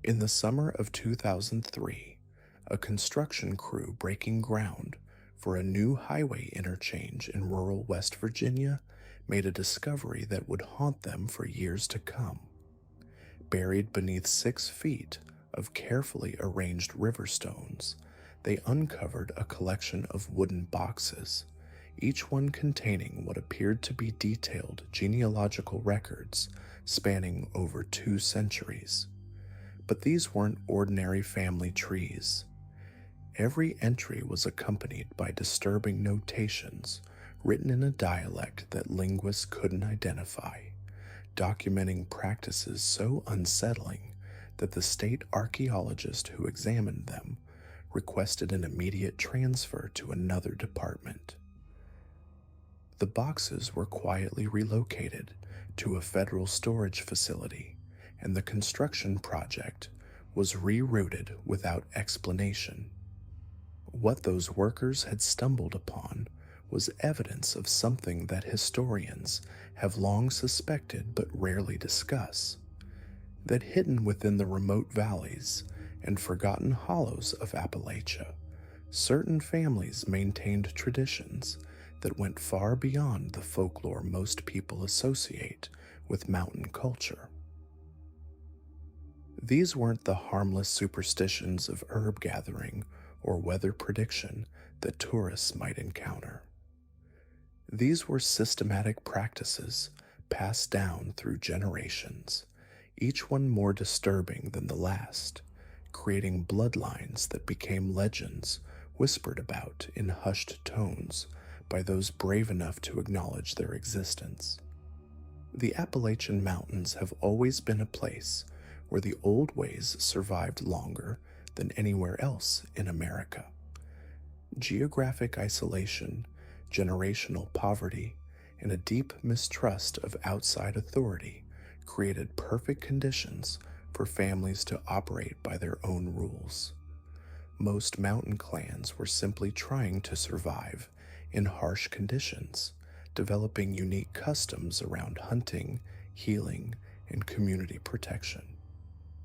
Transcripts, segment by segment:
In the summer of 2003, a construction crew breaking ground for a new highway interchange in rural West Virginia made a discovery that would haunt them for years to come. Buried beneath 6 feet of carefully arranged river stones, they uncovered a collection of wooden boxes, each one containing what appeared to be detailed genealogical records spanning over 2 centuries. But these weren't ordinary family trees. Every entry was accompanied by disturbing notations written in a dialect that linguists couldn't identify, documenting practices so unsettling that the state archaeologist who examined them requested an immediate transfer to another department. The boxes were quietly relocated to a federal storage facility, and the construction project was rerouted without explanation. What those workers had stumbled upon was evidence of something that historians have long suspected but rarely discuss, that hidden within the remote valleys and forgotten hollows of Appalachia, certain families maintained traditions that went far beyond the folklore most people associate with mountain culture. These weren't the harmless superstitions of herb gathering or weather prediction that tourists might encounter. These were systematic practices passed down through generations, each one more disturbing than the last, creating bloodlines that became legends whispered about in hushed tones by those brave enough to acknowledge their existence. The Appalachian Mountains have always been a place where the old ways survived longer than anywhere else in America. Geographic isolation, generational poverty, and a deep mistrust of outside authority created perfect conditions for families to operate by their own rules. Most mountain clans were simply trying to survive in harsh conditions, developing unique customs around hunting, healing, and community protection.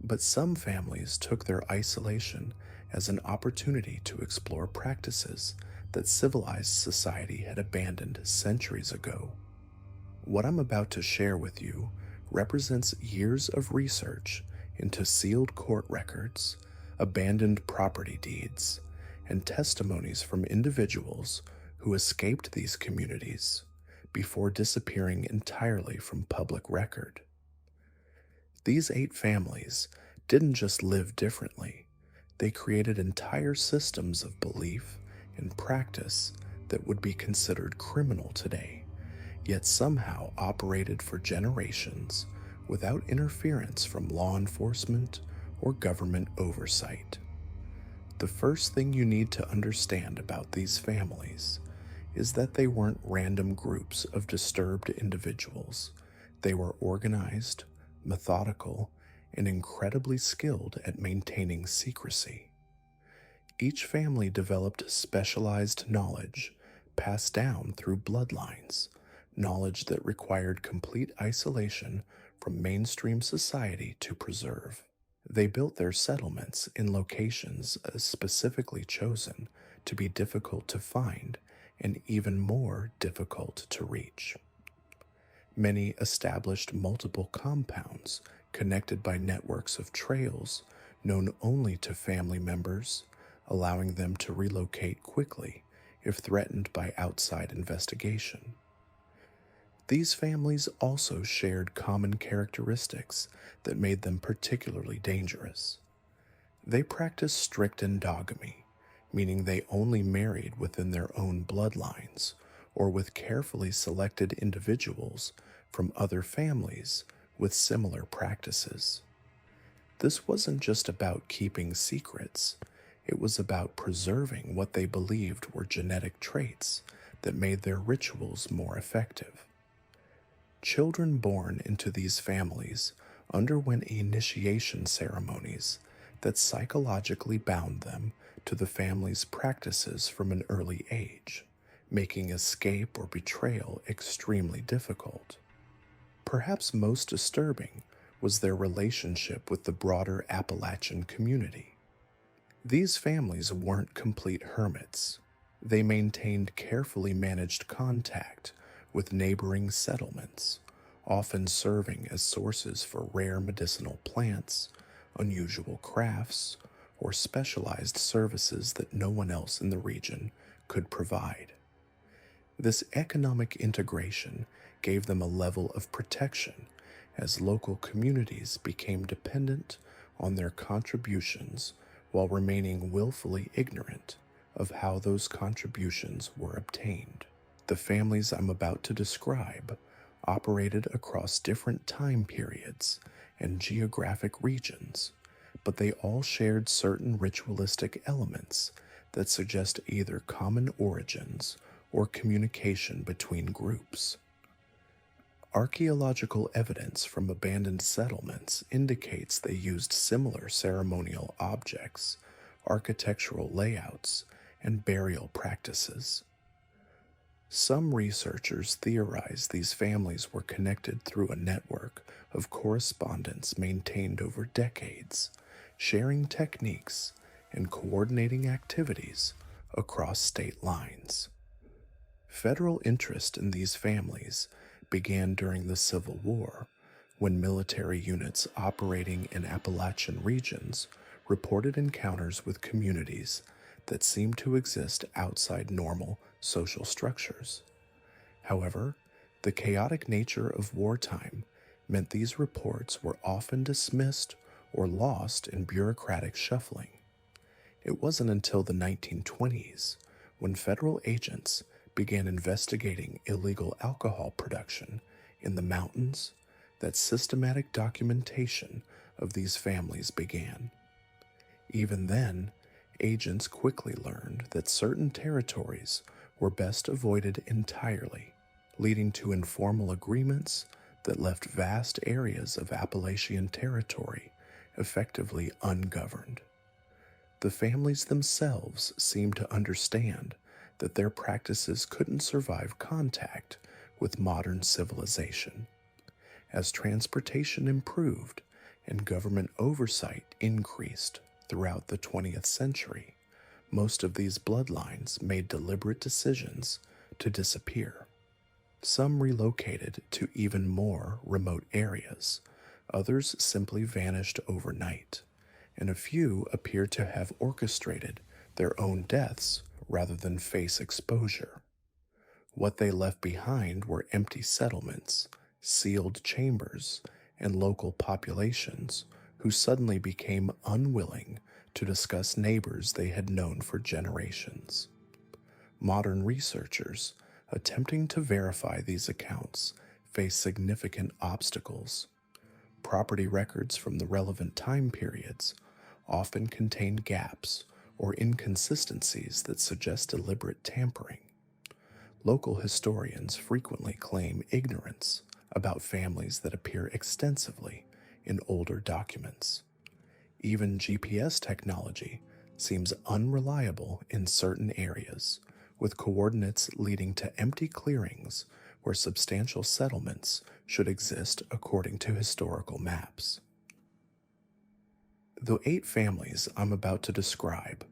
But some families took their isolation as an opportunity to explore practices that civilized society had abandoned centuries ago. What I'm about to share with you represents years of research into sealed court records, abandoned property deeds, and testimonies from individuals who escaped these communities before disappearing entirely from public record. These 8 families didn't just live differently, they created entire systems of belief and practice that would be considered criminal today, yet somehow operated for generations without interference from law enforcement or government oversight. The first thing you need to understand about these families is that they weren't random groups of disturbed individuals. They were organized, methodical, and incredibly skilled at maintaining secrecy. Each family developed specialized knowledge passed down through bloodlines, knowledge that required complete isolation from mainstream society to preserve. They built their settlements in locations specifically chosen to be difficult to find and even more difficult to reach. Many established multiple compounds connected by networks of trails known only to family members, allowing them to relocate quickly if threatened by outside investigation. These families also shared common characteristics that made them particularly dangerous. They practiced strict endogamy, meaning they only married within their own bloodlines or with carefully selected individuals from other families with similar practices. This wasn't just about keeping secrets, it was about preserving what they believed were genetic traits that made their rituals more effective. Children born into these families underwent initiation ceremonies that psychologically bound them to the family's practices from an early age, making escape or betrayal extremely difficult. Perhaps most disturbing was their relationship with the broader Appalachian community. These families weren't complete hermits. They maintained carefully managed contact with neighboring settlements, often serving as sources for rare medicinal plants, unusual crafts, or specialized services that no one else in the region could provide. This economic integration gave them a level of protection as local communities became dependent on their contributions while remaining willfully ignorant of how those contributions were obtained. The families I'm about to describe operated across different time periods and geographic regions, but they all shared certain ritualistic elements that suggest either common origins or communication between groups. Archaeological evidence from abandoned settlements indicates they used similar ceremonial objects, architectural layouts, and burial practices. Some researchers theorize these families were connected through a network of correspondence maintained over decades, sharing techniques and coordinating activities across state lines. Federal interest in these families began during the Civil War, when military units operating in Appalachian regions reported encounters with communities that seemed to exist outside normal social structures. However, the chaotic nature of wartime meant these reports were often dismissed or lost in bureaucratic shuffling. It wasn't until the 1920s when federal agents began investigating illegal alcohol production in the mountains that systematic documentation of these families began. Even then, agents quickly learned that certain territories were best avoided entirely, leading to informal agreements that left vast areas of Appalachian territory effectively ungoverned. The families themselves seemed to understand that their practices couldn't survive contact with modern civilization. As transportation improved and government oversight increased throughout the 20th century, most of these bloodlines made deliberate decisions to disappear. Some relocated to even more remote areas, others simply vanished overnight, and a few appear to have orchestrated their own deaths rather than face exposure. What they left behind were empty settlements, sealed chambers, and local populations who suddenly became unwilling to discuss neighbors they had known for generations. Modern researchers attempting to verify these accounts face significant obstacles. Property records from the relevant time periods often contain gaps or inconsistencies that suggest deliberate tampering. Local historians frequently claim ignorance about families that appear extensively in older documents. Even GPS technology seems unreliable in certain areas, with coordinates leading to empty clearings where substantial settlements should exist according to historical maps. The 8 families I'm about to describe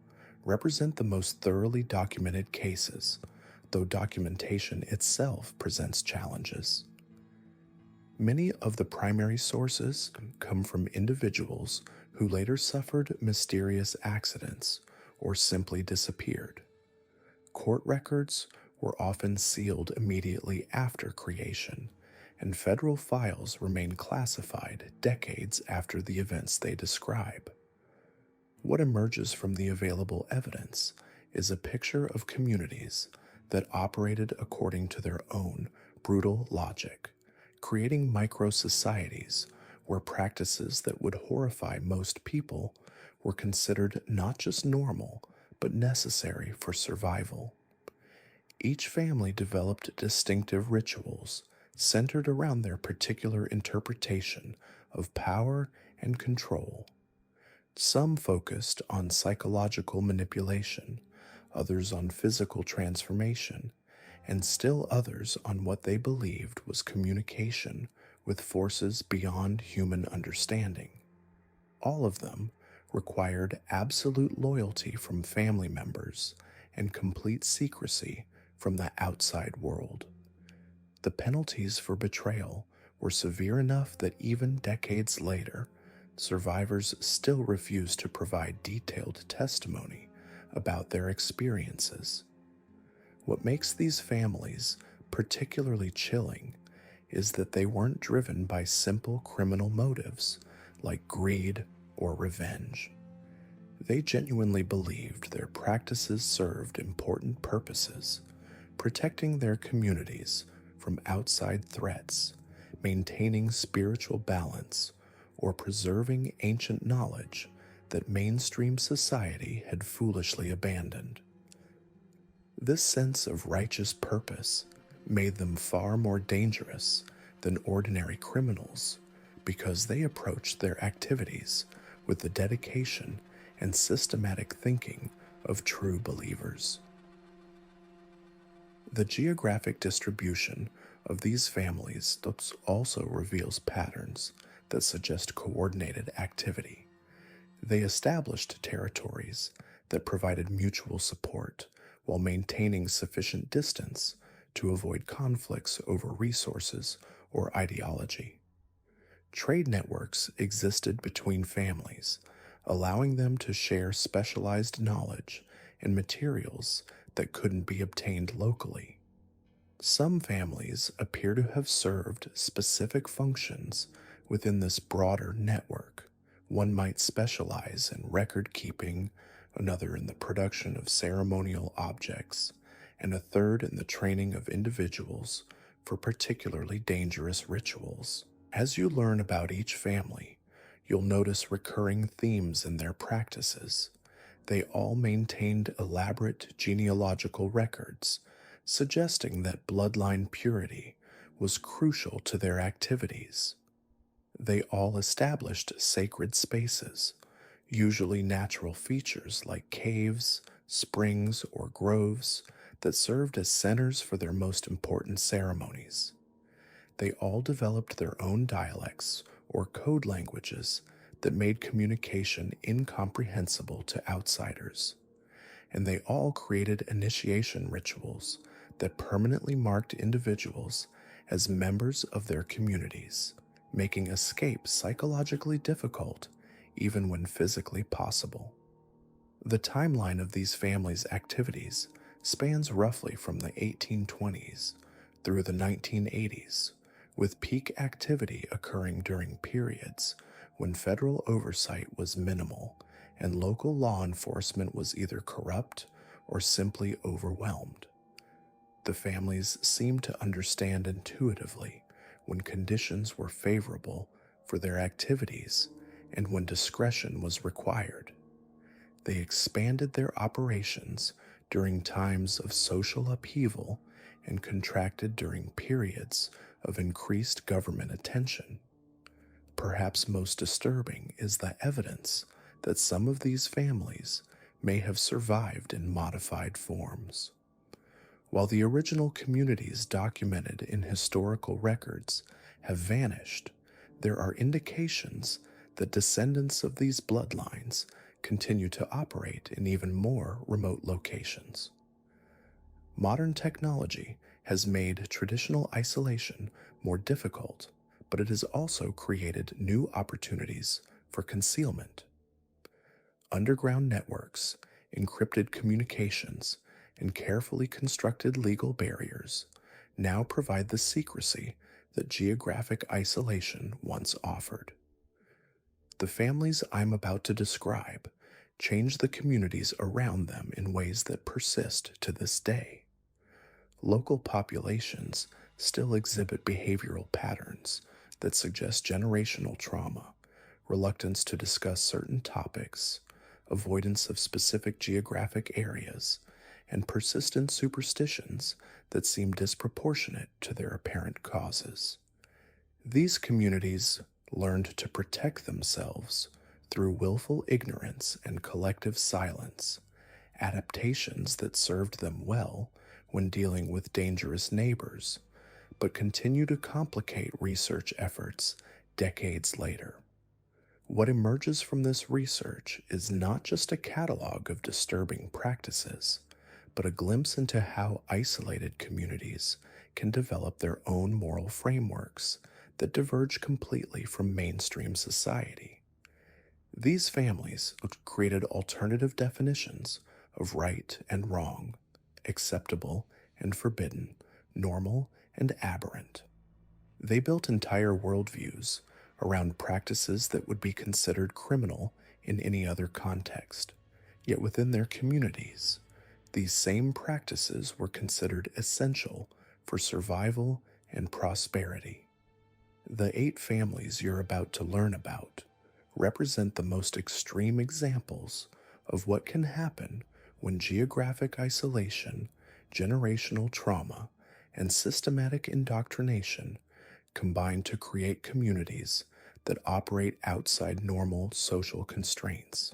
represent the most thoroughly documented cases, though documentation itself presents challenges. Many of the primary sources come from individuals who later suffered mysterious accidents or simply disappeared. Court records were often sealed immediately after creation, and federal files remain classified decades after the events they describe. What emerges from the available evidence is a picture of communities that operated according to their own brutal logic, creating micro-societies where practices that would horrify most people were considered not just normal, but necessary for survival. Each family developed distinctive rituals centered around their particular interpretation of power and control. Some focused on psychological manipulation, others on physical transformation, and still others on what they believed was communication with forces beyond human understanding. All of them required absolute loyalty from family members and complete secrecy from the outside world. The penalties for betrayal were severe enough that even decades later, survivors still refuse to provide detailed testimony about their experiences. What makes these families particularly chilling is that they weren't driven by simple criminal motives like greed or revenge. They genuinely believed their practices served important purposes, protecting their communities from outside threats, maintaining spiritual balance, or preserving ancient knowledge that mainstream society had foolishly abandoned. This sense of righteous purpose made them far more dangerous than ordinary criminals because they approached their activities with the dedication and systematic thinking of true believers. The geographic distribution of these families also reveals patterns that suggest coordinated activity. They established territories that provided mutual support while maintaining sufficient distance to avoid conflicts over resources or ideology. Trade networks existed between families, allowing them to share specialized knowledge and materials that couldn't be obtained locally. Some families appear to have served specific functions within this broader network. One might specialize in record keeping, another in the production of ceremonial objects, and a third in the training of individuals for particularly dangerous rituals. As you learn about each family, you'll notice recurring themes in their practices. They all maintained elaborate genealogical records, suggesting that bloodline purity was crucial to their activities. They all established sacred spaces, usually natural features like caves, springs, or groves, that served as centers for their most important ceremonies. They all developed their own dialects or code languages that made communication incomprehensible to outsiders, and they all created initiation rituals that permanently marked individuals as members of their communities, making escape psychologically difficult even when physically possible. The timeline of these families' activities spans roughly from the 1820s through the 1980s, with peak activity occurring during periods when federal oversight was minimal and local law enforcement was either corrupt or simply overwhelmed. The families seemed to understand intuitively when conditions were favorable for their activities and when discretion was required. They expanded their operations during times of social upheaval and contracted during periods of increased government attention. Perhaps most disturbing is the evidence that some of these families may have survived in modified forms. While the original communities documented in historical records have vanished, there are indications that descendants of these bloodlines continue to operate in even more remote locations. Modern technology has made traditional isolation more difficult, but it has also created new opportunities for concealment. Underground networks, encrypted communications, and carefully constructed legal barriers now provide the secrecy that geographic isolation once offered. The families I'm about to describe change the communities around them in ways that persist to this day. Local populations still exhibit behavioral patterns that suggest generational trauma, reluctance to discuss certain topics, avoidance of specific geographic areas, and persistent superstitions that seem disproportionate to their apparent causes. These communities learned to protect themselves through willful ignorance and collective silence, adaptations that served them well when dealing with dangerous neighbors, but continue to complicate research efforts decades later. What emerges from this research is not just a catalog of disturbing practices, but a glimpse into how isolated communities can develop their own moral frameworks that diverge completely from mainstream society. These families created alternative definitions of right and wrong, acceptable and forbidden, normal and aberrant. They built entire worldviews around practices that would be considered criminal in any other context, yet within their communities, these same practices were considered essential for survival and prosperity. The 8 families you're about to learn about represent the most extreme examples of what can happen when geographic isolation, generational trauma, and systematic indoctrination combine to create communities that operate outside normal social constraints.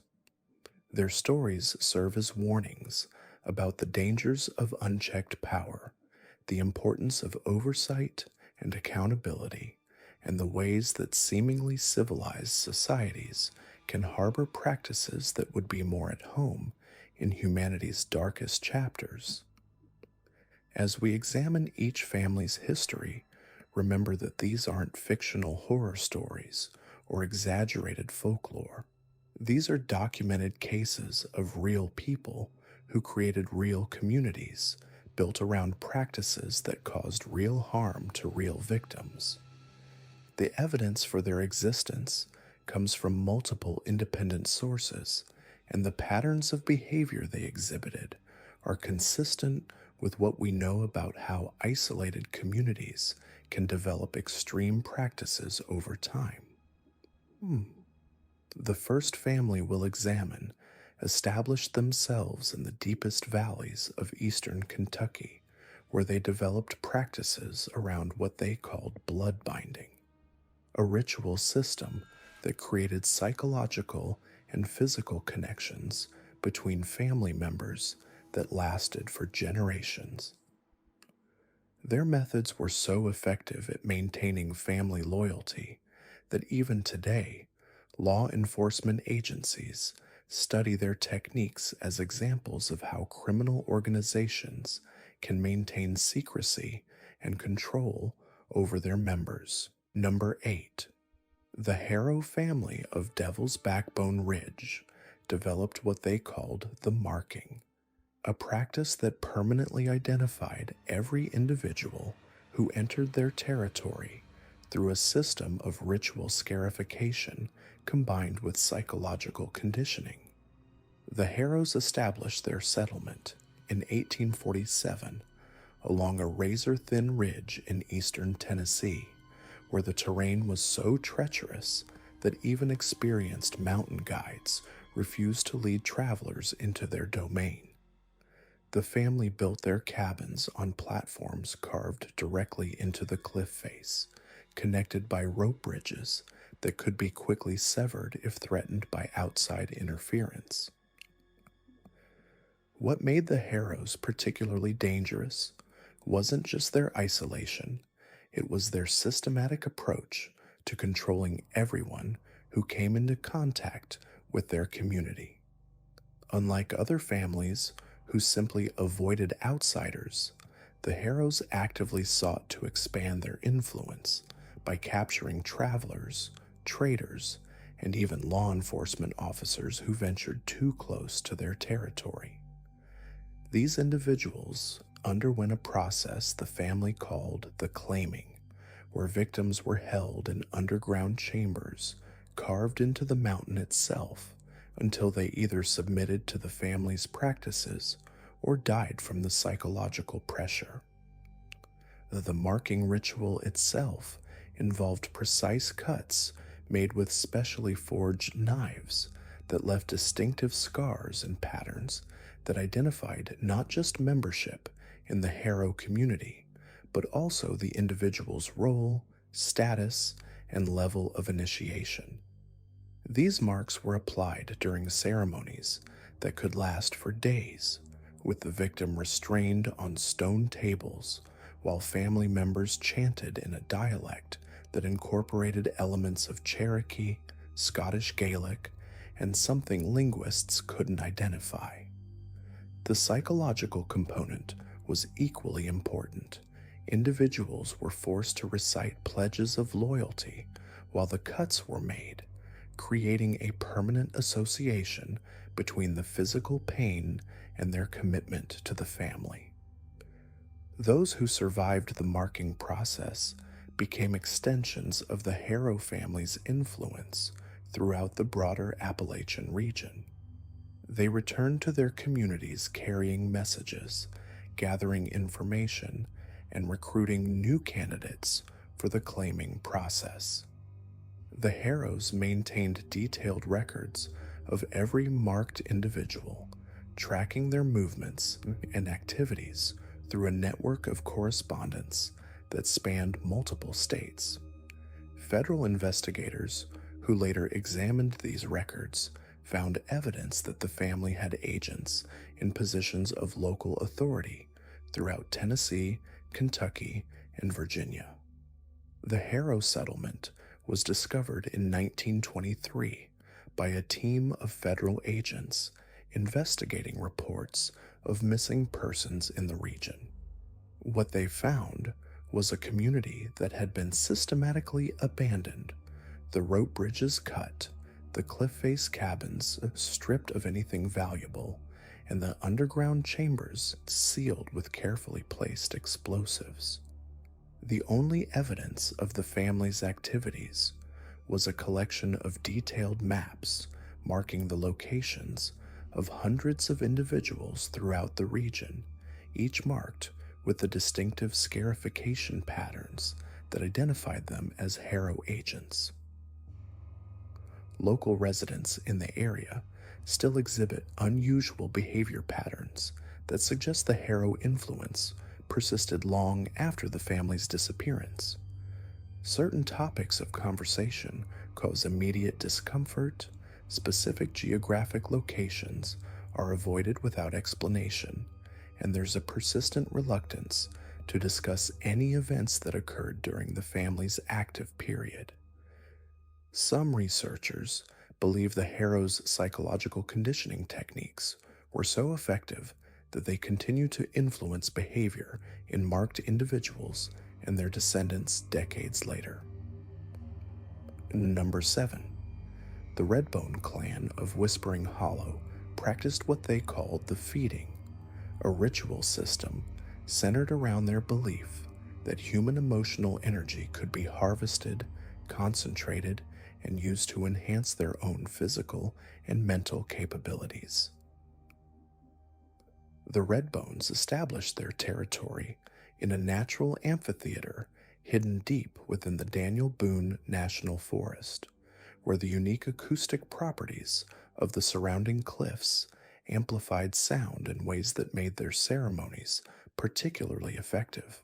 Their stories serve as warnings about the dangers of unchecked power, the importance of oversight and accountability, and the ways that seemingly civilized societies can harbor practices that would be more at home in humanity's darkest chapters. As we examine each family's history, remember that these aren't fictional horror stories or exaggerated folklore. These are documented cases of real people who created real communities built around practices that caused real harm to real victims. The evidence for their existence comes from multiple independent sources, and the patterns of behavior they exhibited are consistent with what we know about how isolated communities can develop extreme practices over time. The first family we'll examine established themselves in the deepest valleys of eastern Kentucky, where they developed practices around what they called blood binding, a ritual system that created psychological and physical connections between family members that lasted for generations. Their methods were so effective at maintaining family loyalty that even today, law enforcement agencies study their techniques as examples of how criminal organizations can maintain secrecy and control over their members. Number 8. The Harrow family of Devil's Backbone Ridge developed what they called the marking, a practice that permanently identified every individual who entered their territory through a system of ritual scarification combined with psychological conditioning. The Harrows established their settlement in 1847 along a razor-thin ridge in eastern Tennessee, where the terrain was so treacherous that even experienced mountain guides refused to lead travelers into their domain. The family built their cabins on platforms carved directly into the cliff face, connected by rope bridges that could be quickly severed if threatened by outside interference. What made the Harrows particularly dangerous wasn't just their isolation, it was their systematic approach to controlling everyone who came into contact with their community. Unlike other families who simply avoided outsiders, the Harrows actively sought to expand their influence by capturing travelers, traders, and even law enforcement officers who ventured too close to their territory. These individuals underwent a process the family called the claiming, where victims were held in underground chambers carved into the mountain itself until they either submitted to the family's practices or died from the psychological pressure. The marking ritual itself involved precise cuts made with specially forged knives that left distinctive scars and patterns that identified not just membership in the Harrow community, but also the individual's role, status, and level of initiation. These marks were applied during ceremonies that could last for days, with the victim restrained on stone tables while family members chanted in a dialect that incorporated elements of Cherokee, Scottish Gaelic, and something linguists couldn't identify. The psychological component was equally important. Individuals were forced to recite pledges of loyalty while the cuts were made, creating a permanent association between the physical pain and their commitment to the family. Those who survived the marking process became extensions of the Harrow family's influence throughout the broader Appalachian region. They returned to their communities carrying messages, gathering information, and recruiting new candidates for the claiming process. The Harrows maintained detailed records of every marked individual, tracking their movements and activities through a network of correspondence that spanned multiple states. Federal investigators, who later examined these records, found evidence that the family had agents in positions of local authority throughout Tennessee, Kentucky, and Virginia. The Harrow settlement was discovered in 1923 by a team of federal agents investigating reports of missing persons in the region. What they found was a community that had been systematically abandoned, the rope bridges cut, the cliff face cabins stripped of anything valuable, and the underground chambers sealed with carefully placed explosives. The only evidence of the family's activities was a collection of detailed maps marking the locations of hundreds of individuals throughout the region, each marked with the distinctive scarification patterns that identified them as Harrow agents. Local residents in the area still exhibit unusual behavior patterns that suggest the Harrow influence persisted long after the family's disappearance. Certain topics of conversation cause immediate discomfort. Specific geographic locations are avoided without explanation, and there's a persistent reluctance to discuss any events that occurred during the family's active period. Some researchers believe the Harrow's psychological conditioning techniques were so effective that they continue to influence behavior in marked individuals and their descendants decades later. Number 7. The Redbone clan of Whispering Hollow practiced what they called the feeding, a ritual system centered around their belief that human emotional energy could be harvested, concentrated, and used to enhance their own physical and mental capabilities. The Redbones established their territory in a natural amphitheater hidden deep within the Daniel Boone National Forest, where the unique acoustic properties of the surrounding cliffs amplified sound in ways that made their ceremonies particularly effective.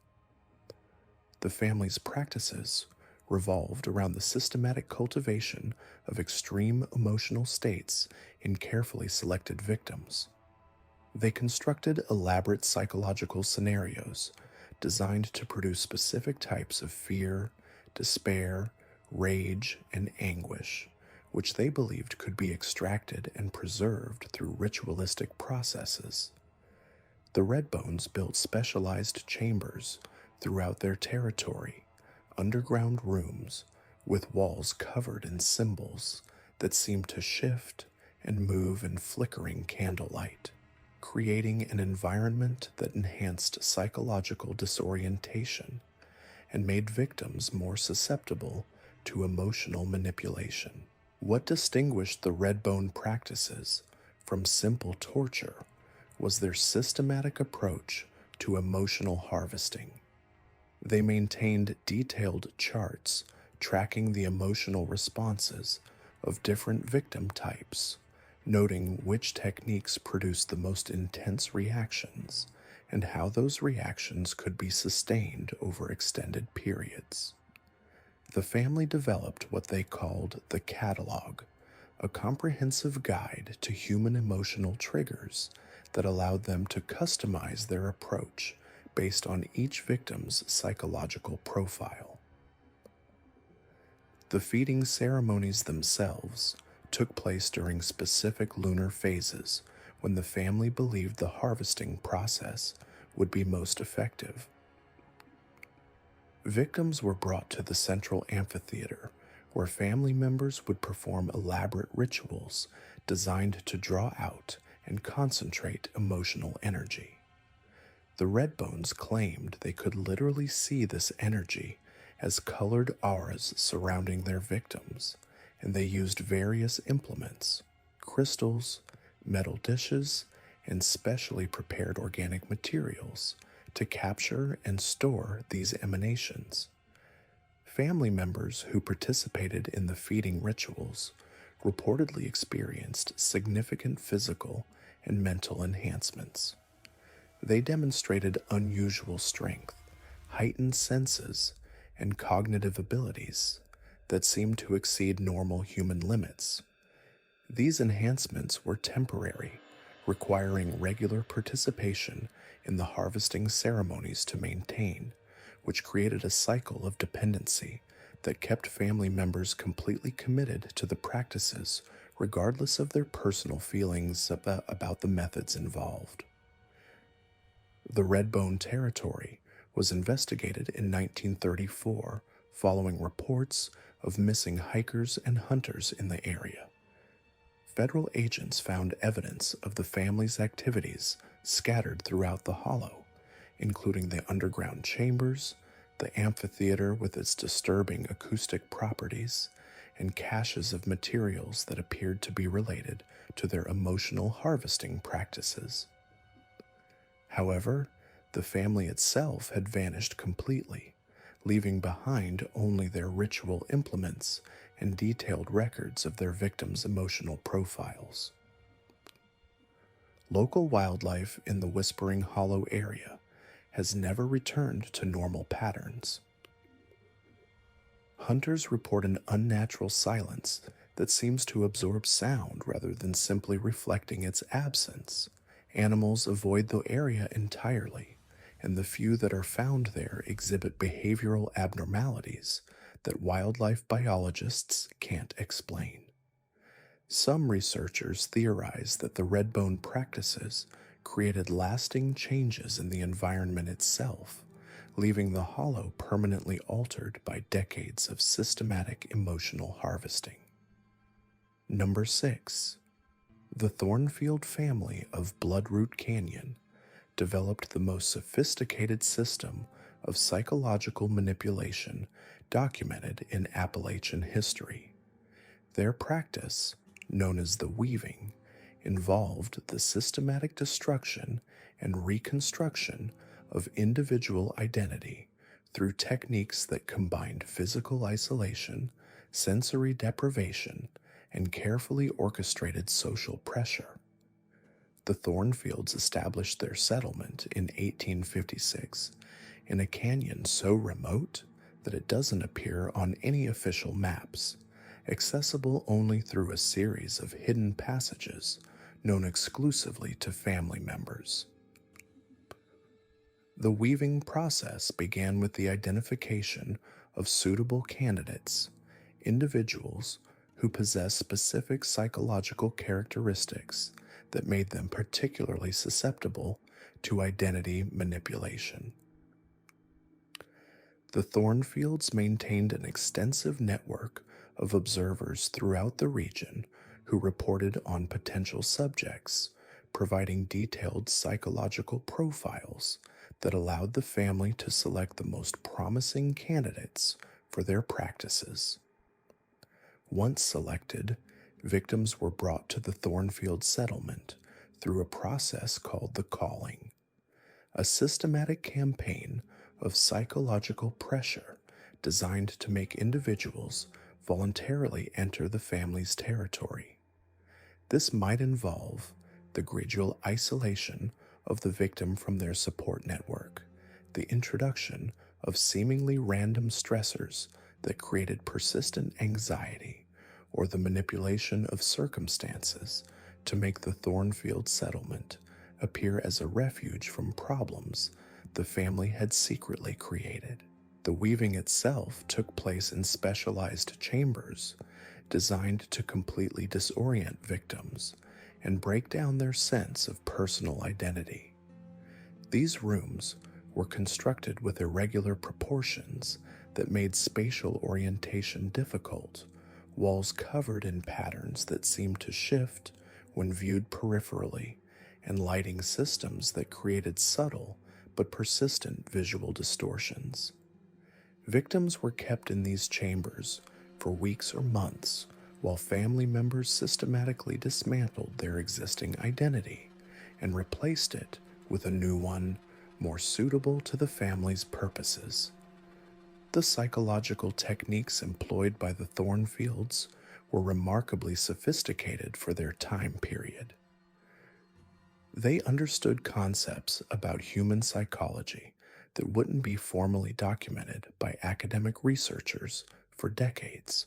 The family's practices revolved around the systematic cultivation of extreme emotional states in carefully selected victims. They constructed elaborate psychological scenarios designed to produce specific types of fear, despair, rage, and anguish, which they believed could be extracted and preserved through ritualistic processes. The Redbones built specialized chambers throughout their territory, underground rooms with walls covered in symbols that seemed to shift and move in flickering candlelight, creating an environment that enhanced psychological disorientation and made victims more susceptible to emotional manipulation. What distinguished the Redbone practices from simple torture was their systematic approach to emotional harvesting. They maintained detailed charts tracking the emotional responses of different victim types, noting which techniques produced the most intense reactions and how those reactions could be sustained over extended periods. The family developed what they called the catalog, a comprehensive guide to human emotional triggers that allowed them to customize their approach based on each victim's psychological profile. The feeding ceremonies themselves took place during specific lunar phases when the family believed the harvesting process would be most effective. Victims were brought to the central amphitheater, where family members would perform elaborate rituals designed to draw out and concentrate emotional energy. The Redbones claimed they could literally see this energy as colored auras surrounding their victims, and they used various implements, crystals, metal dishes, and specially prepared organic materials to capture and store these emanations. Family members who participated in the feeding rituals reportedly experienced significant physical and mental enhancements. They demonstrated unusual strength, heightened senses, and cognitive abilities that seemed to exceed normal human limits. These enhancements were temporary, requiring regular participation in the harvesting ceremonies to maintain, which created a cycle of dependency that kept family members completely committed to the practices regardless of their personal feelings about the methods involved. The Redbone territory was investigated in 1934 following reports of missing hikers and hunters in the area. Federal agents found evidence of the family's activities scattered throughout the hollow, including the underground chambers, the amphitheater with its disturbing acoustic properties, and caches of materials that appeared to be related to their emotional harvesting practices. However, the family itself had vanished completely, leaving behind only their ritual implements and detailed records of their victims' emotional profiles. Local wildlife in the Whispering Hollow area has never returned to normal patterns. Hunters report an unnatural silence that seems to absorb sound rather than simply reflecting its absence. Animals avoid the area entirely, and the few that are found there exhibit behavioral abnormalities that wildlife biologists can't explain. Some researchers theorize that the Redbone practices created lasting changes in the environment itself, leaving the hollow permanently altered by decades of systematic emotional harvesting. Number 6. The Thornfield family of Bloodroot Canyon developed the most sophisticated system of psychological manipulation documented in Appalachian history. Their practice, known as the weaving, involved the systematic destruction and reconstruction of individual identity through techniques that combined physical isolation, sensory deprivation, and carefully orchestrated social pressure. The Thornfields established their settlement in 1856 in a canyon so remote that it doesn't appear on any official maps, accessible only through a series of hidden passages known exclusively to family members. The weaving process began with the identification of suitable candidates, individuals who possess specific psychological characteristics that made them particularly susceptible to identity manipulation. The Thornfields maintained an extensive network of observers throughout the region who reported on potential subjects, providing detailed psychological profiles that allowed the family to select the most promising candidates for their practices. Once selected, victims were brought to the Thornfield settlement through a process called the calling, a systematic campaign of psychological pressure designed to make individuals voluntarily enter the family's territory. This might involve the gradual isolation of the victim from their support network, the introduction of seemingly random stressors that created persistent anxiety, or the manipulation of circumstances to make the Thornfield settlement appear as a refuge from problems the family had secretly created. The weaving itself took place in specialized chambers designed to completely disorient victims and break down their sense of personal identity. These rooms were constructed with irregular proportions that made spatial orientation difficult, walls covered in patterns that seemed to shift when viewed peripherally, and lighting systems that created subtle but persistent visual distortions. Victims were kept in these chambers for weeks or months while family members systematically dismantled their existing identity and replaced it with a new one more suitable to the family's purposes. The psychological techniques employed by the Thornfields were remarkably sophisticated for their time period. They understood concepts about human psychology that wouldn't be formally documented by academic researchers for decades.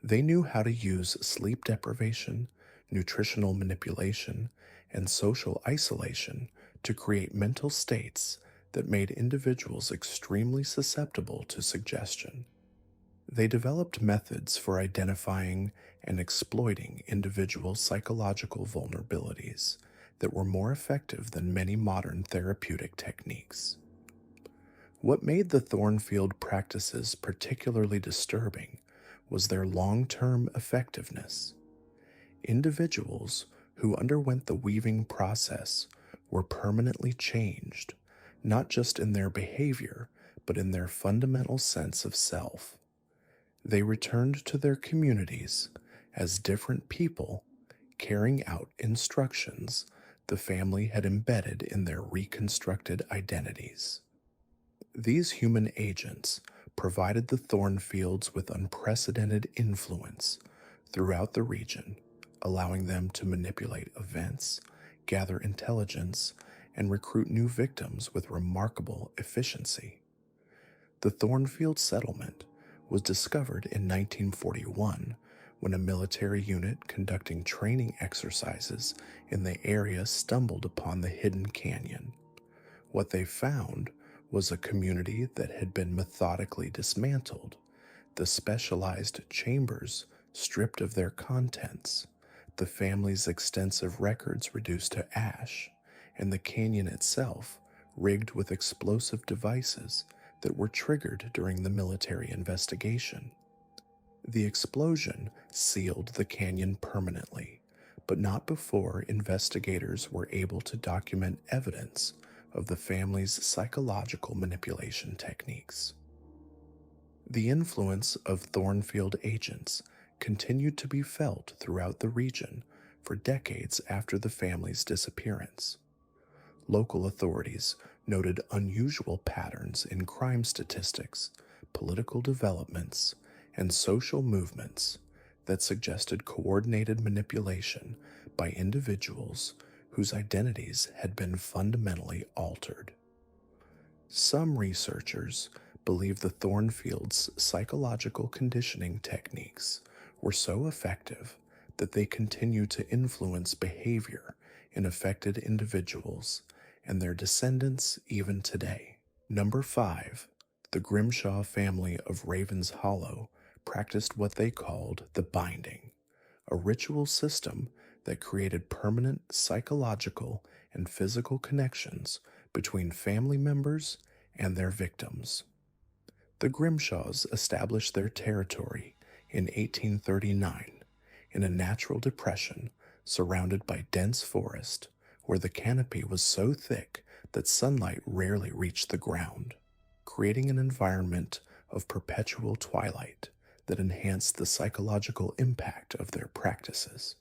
They knew how to use sleep deprivation, nutritional manipulation, and social isolation to create mental states that made individuals extremely susceptible to suggestion. They developed methods for identifying and exploiting individual psychological vulnerabilities that were more effective than many modern therapeutic techniques. What made the Thornfield practices particularly disturbing was their long-term effectiveness. Individuals who underwent the weaving process were permanently changed, not just in their behavior, but in their fundamental sense of self. They returned to their communities as different people, carrying out instructions the family had embedded in their reconstructed identities. These human agents provided the Thornfields with unprecedented influence throughout the region, allowing them to manipulate events, gather intelligence, and recruit new victims with remarkable efficiency. The Thornfield settlement was discovered in 1941 when a military unit conducting training exercises in the area stumbled upon the hidden canyon. What they found was a community that had been methodically dismantled, the specialized chambers stripped of their contents, the family's extensive records reduced to ash, and the canyon itself rigged with explosive devices that were triggered during the military investigation. The explosion sealed the canyon permanently, but not before investigators were able to document evidence of the family's psychological manipulation techniques. The influence of Thornfield agents continued to be felt throughout the region for decades after the family's disappearance. Local authorities noted unusual patterns in crime statistics, political developments, and social movements that suggested coordinated manipulation by individuals whose identities had been fundamentally altered. Some researchers believe the Thornfields' psychological conditioning techniques were so effective that they continue to influence behavior in affected individuals and their descendants even today. Number 5. The Grimshaw family of Ravens Hollow practiced what they called the binding, a ritual system that created permanent psychological and physical connections between family members and their victims. The Grimshaws established their territory in 1839 in a natural depression surrounded by dense forest where the canopy was so thick that sunlight rarely reached the ground, creating an environment of perpetual twilight that enhanced the psychological impact of their practices.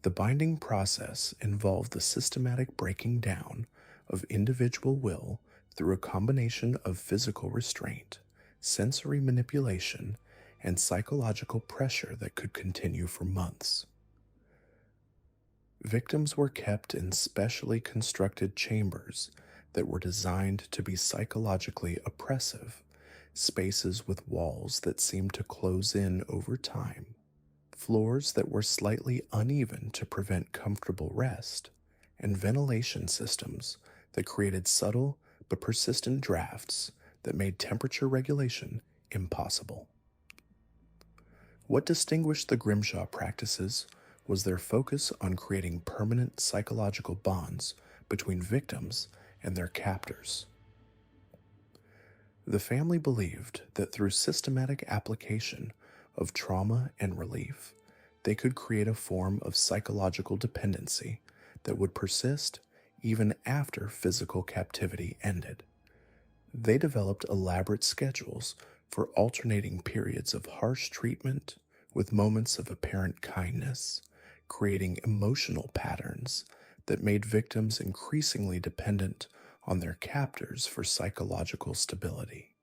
The binding process involved the systematic breaking down of individual will through a combination of physical restraint, sensory manipulation, and psychological pressure that could continue for months. Victims were kept in specially constructed chambers that were designed to be psychologically oppressive, spaces with walls that seemed to close in over time, floors that were slightly uneven to prevent comfortable rest, and ventilation systems that created subtle but persistent drafts that made temperature regulation impossible. What distinguished the Grimshaw practices was their focus on creating permanent psychological bonds between victims and their captors. The family believed that through systematic application of trauma and relief, they could create a form of psychological dependency that would persist even after physical captivity ended. They developed elaborate schedules for alternating periods of harsh treatment with moments of apparent kindness, creating emotional patterns that made victims increasingly dependent on their captors for psychological stability.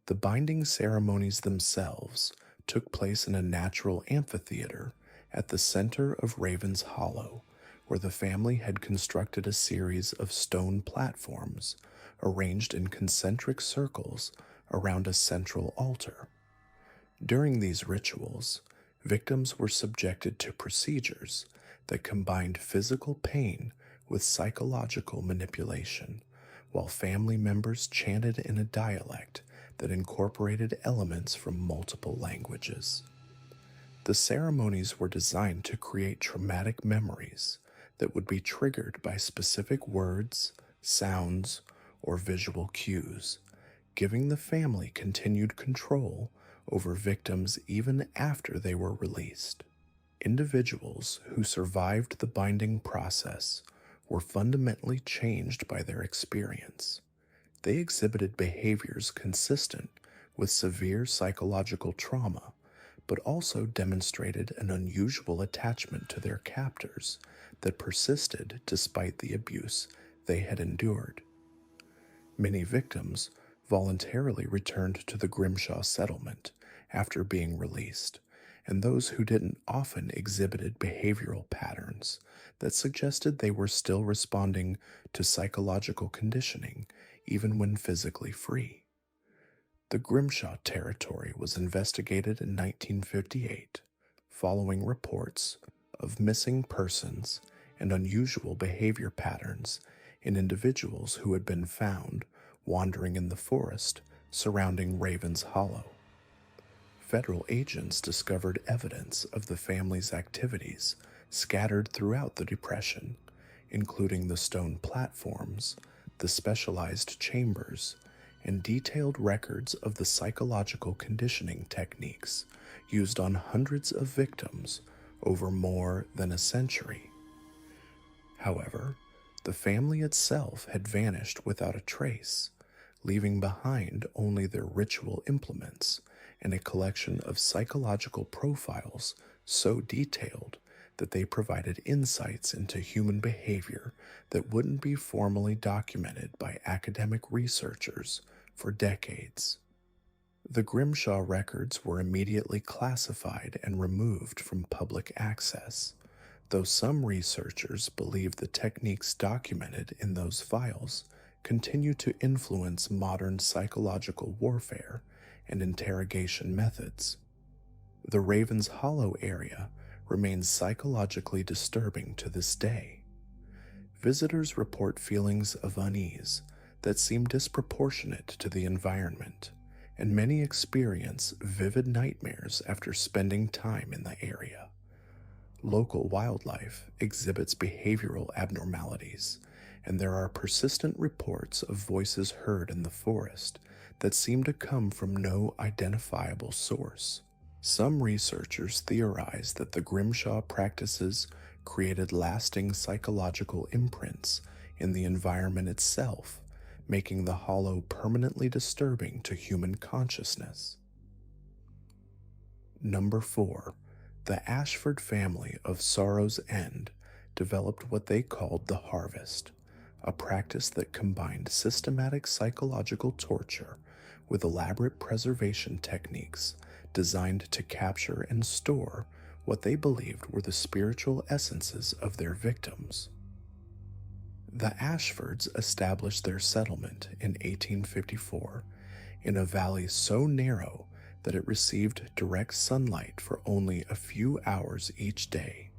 The binding ceremonies themselves took place in a natural amphitheater at the center of Raven's Hollow, where the family had constructed a series of stone platforms arranged in concentric circles around a central altar. During these rituals, victims were subjected to procedures that combined physical pain with psychological manipulation, while family members chanted in a dialect that incorporated elements from multiple languages. The ceremonies were designed to create traumatic memories that would be triggered by specific words, sounds, or visual cues, giving the family continued control over victims even after they were released. Individuals who survived the binding process were fundamentally changed by their experience. They exhibited behaviors consistent with severe psychological trauma, but also demonstrated an unusual attachment to their captors that persisted despite the abuse they had endured. Many victims voluntarily returned to the Grimshaw settlement after being released, and those who didn't often exhibited behavioral patterns that suggested they were still responding to psychological conditioning even when physically free. The Grimshaw territory was investigated in 1958, following reports of missing persons and unusual behavior patterns in individuals who had been found wandering in the forest surrounding Raven's Hollow. Federal agents discovered evidence of the family's activities scattered throughout the Depression, including the stone platforms, the specialized chambers, and detailed records of the psychological conditioning techniques used on hundreds of victims over more than a century. However, the family itself had vanished without a trace, leaving behind only their ritual implements and a collection of psychological profiles so detailed that they provided insights into human behavior that wouldn't be formally documented by academic researchers for decades. The Grimshaw records were immediately classified and removed from public access, though some researchers believe the techniques documented in those files continue to influence modern psychological warfare and interrogation methods. The Raven's Hollow area remains psychologically disturbing to this day. Visitors report feelings of unease that seem disproportionate to the environment, and many experience vivid nightmares after spending time in the area. Local wildlife exhibits behavioral abnormalities, and there are persistent reports of voices heard in the forest that seem to come from no identifiable source. Some researchers theorize that the Grimshaw practices created lasting psychological imprints in the environment itself, making the Hollow permanently disturbing to human consciousness. Number 4. The Asheford family of Sorrow's End developed what they called the Harvest, a practice that combined systematic psychological torture with elaborate preservation techniques designed to capture and store what they believed were the spiritual essences of their victims. The Ashfords established their settlement in 1854 in a valley so narrow that it received direct sunlight for only a few hours each day,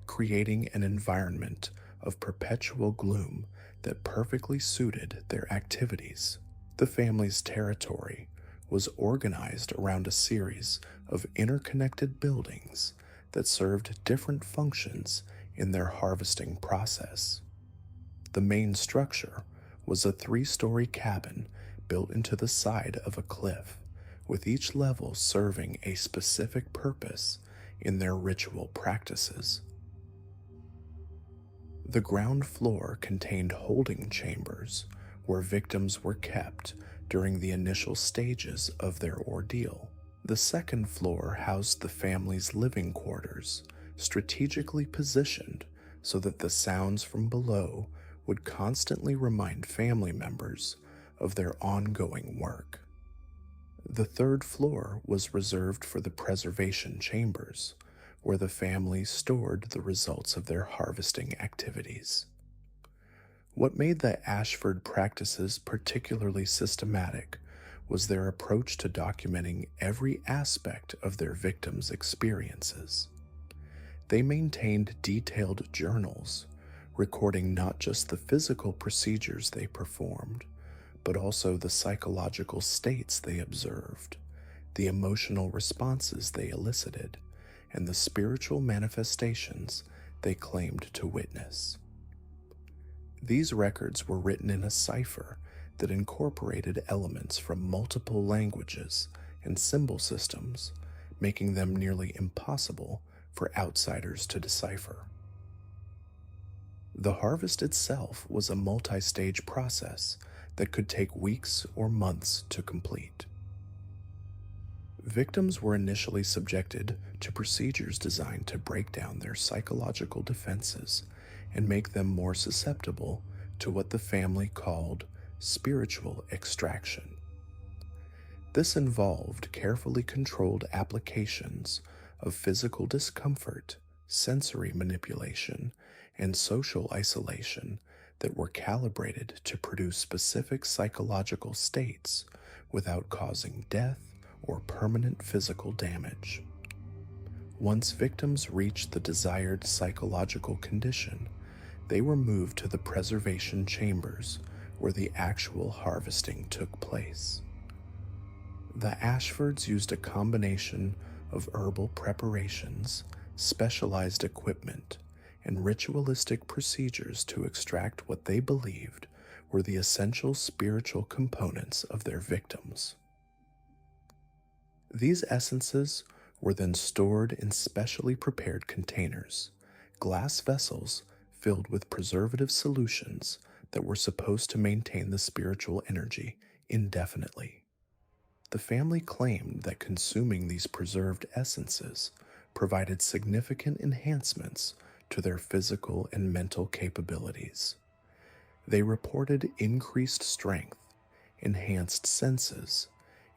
creating an environment of perpetual gloom that perfectly suited their activities. The family's territory was organized around a series of interconnected buildings that served different functions in their harvesting process. The main structure was a three-story cabin built into the side of a cliff, with each level serving a specific purpose in their ritual practices. The ground floor contained holding chambers where victims were kept during the initial stages of their ordeal. The second floor housed the family's living quarters, strategically positioned so that the sounds from below would constantly remind family members of their ongoing work. The third floor was reserved for the preservation chambers, where the family stored the results of their harvesting activities. What made the Asheford practices particularly systematic was their approach to documenting every aspect of their victims' experiences. They maintained detailed journals, recording not just the physical procedures they performed, but also the psychological states they observed, the emotional responses they elicited, and the spiritual manifestations they claimed to witness. These records were written in a cipher that incorporated elements from multiple languages and symbol systems, making them nearly impossible for outsiders to decipher. The harvest itself was a multi-stage process that could take weeks or months to complete. Victims were initially subjected to procedures designed to break down their psychological defenses and make them more susceptible to what the family called spiritual extraction. This involved carefully controlled applications of physical discomfort, sensory manipulation, and social isolation that were calibrated to produce specific psychological states without causing death or permanent physical damage. Once victims reached the desired psychological condition, they were moved to the preservation chambers where the actual harvesting took place. The Ashfords used a combination of herbal preparations, specialized equipment, and ritualistic procedures to extract what they believed were the essential spiritual components of their victims. These essences were then stored in specially prepared containers, glass vessels filled with preservative solutions that were supposed to maintain the spiritual energy indefinitely. The family claimed that consuming these preserved essences provided significant enhancements to their physical and mental capabilities. They reported increased strength, enhanced senses,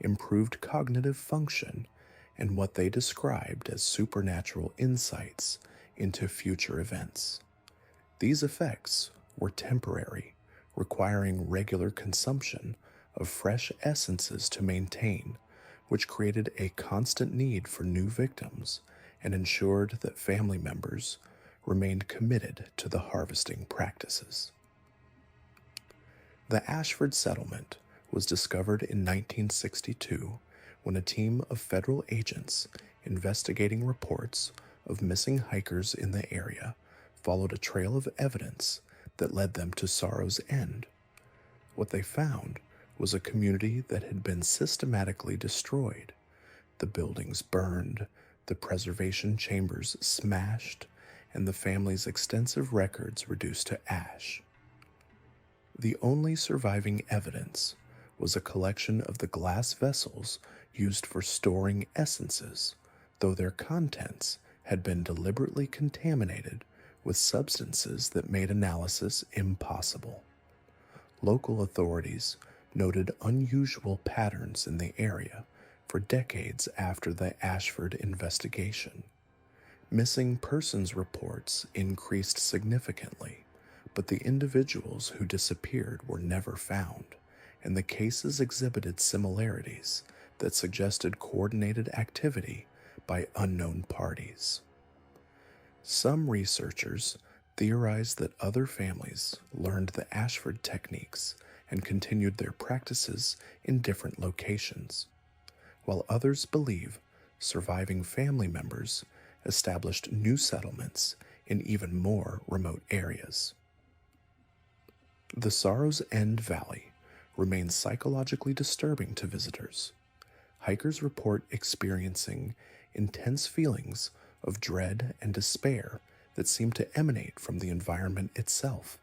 improved cognitive function, and what they described as supernatural insights into future events. These effects were temporary, requiring regular consumption of fresh essences to maintain, which created a constant need for new victims and ensured that family members remained committed to the harvesting practices. The Ashford settlement was discovered in 1962 when a team of federal agents investigating reports of missing hikers in the area followed a trail of evidence that led them to Sorrow's End. What they found was a community that had been systematically destroyed, the buildings burned, the preservation chambers smashed, and the family's extensive records reduced to ash. The only surviving evidence was a collection of the glass vessels used for storing essences, though their contents had been deliberately contaminated with substances that made analysis impossible. Local authorities noted unusual patterns in the area for decades after the Ashford investigation. Missing persons reports increased significantly, but the individuals who disappeared were never found, and the cases exhibited similarities that suggested coordinated activity by unknown parties. Some researchers theorized that other families learned the Asheford techniques and continued their practices in different locations, while others believe surviving family members established new settlements in even more remote areas. The Sorrow's End Valley remains psychologically disturbing to visitors. Hikers report experiencing intense feelings of dread and despair that seem to emanate from the environment itself.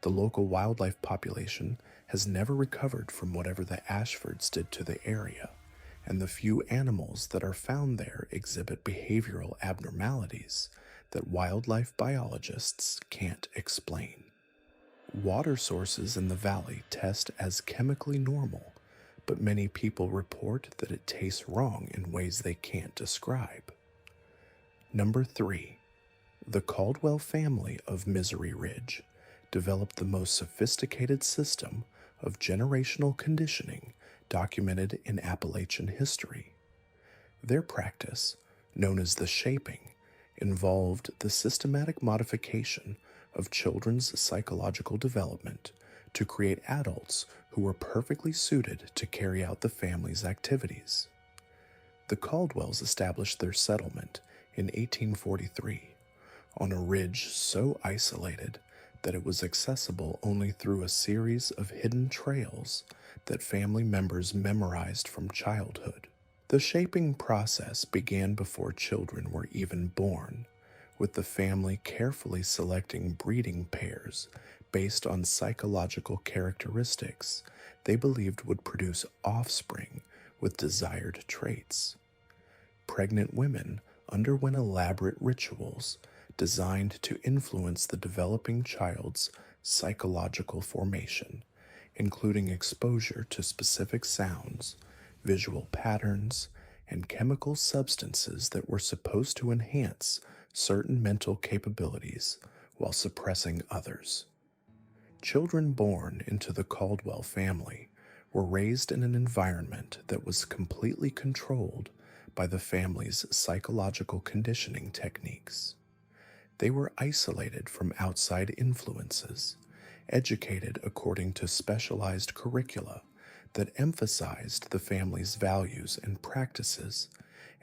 The local wildlife population has never recovered from whatever the Ashfords did to the area, and the few animals that are found there exhibit behavioral abnormalities that wildlife biologists can't explain. Water sources in the valley test as chemically normal, but many people report that it tastes wrong in ways they can't describe. Number 3. The Caldwell family of Misery Ridge developed the most sophisticated system of generational conditioning documented in Appalachian history. Their practice, known as the shaping, involved the systematic modification of children's psychological development to create adults who were perfectly suited to carry out the family's activities. The Caldwells established their settlement in 1843 on a ridge so isolated that it was accessible only through a series of hidden trails that family members memorized from childhood. The shaping process began before children were even born, with the family carefully selecting breeding pairs based on psychological characteristics they believed would produce offspring with desired traits. Pregnant women underwent elaborate rituals designed to influence the developing child's psychological formation, including exposure to specific sounds, visual patterns, and chemical substances that were supposed to enhance certain mental capabilities while suppressing others. Children born into the Caldwell family were raised in an environment that was completely controlled by the family's psychological conditioning techniques. They were isolated from outside influences, educated according to specialized curricula that emphasized the family's values and practices,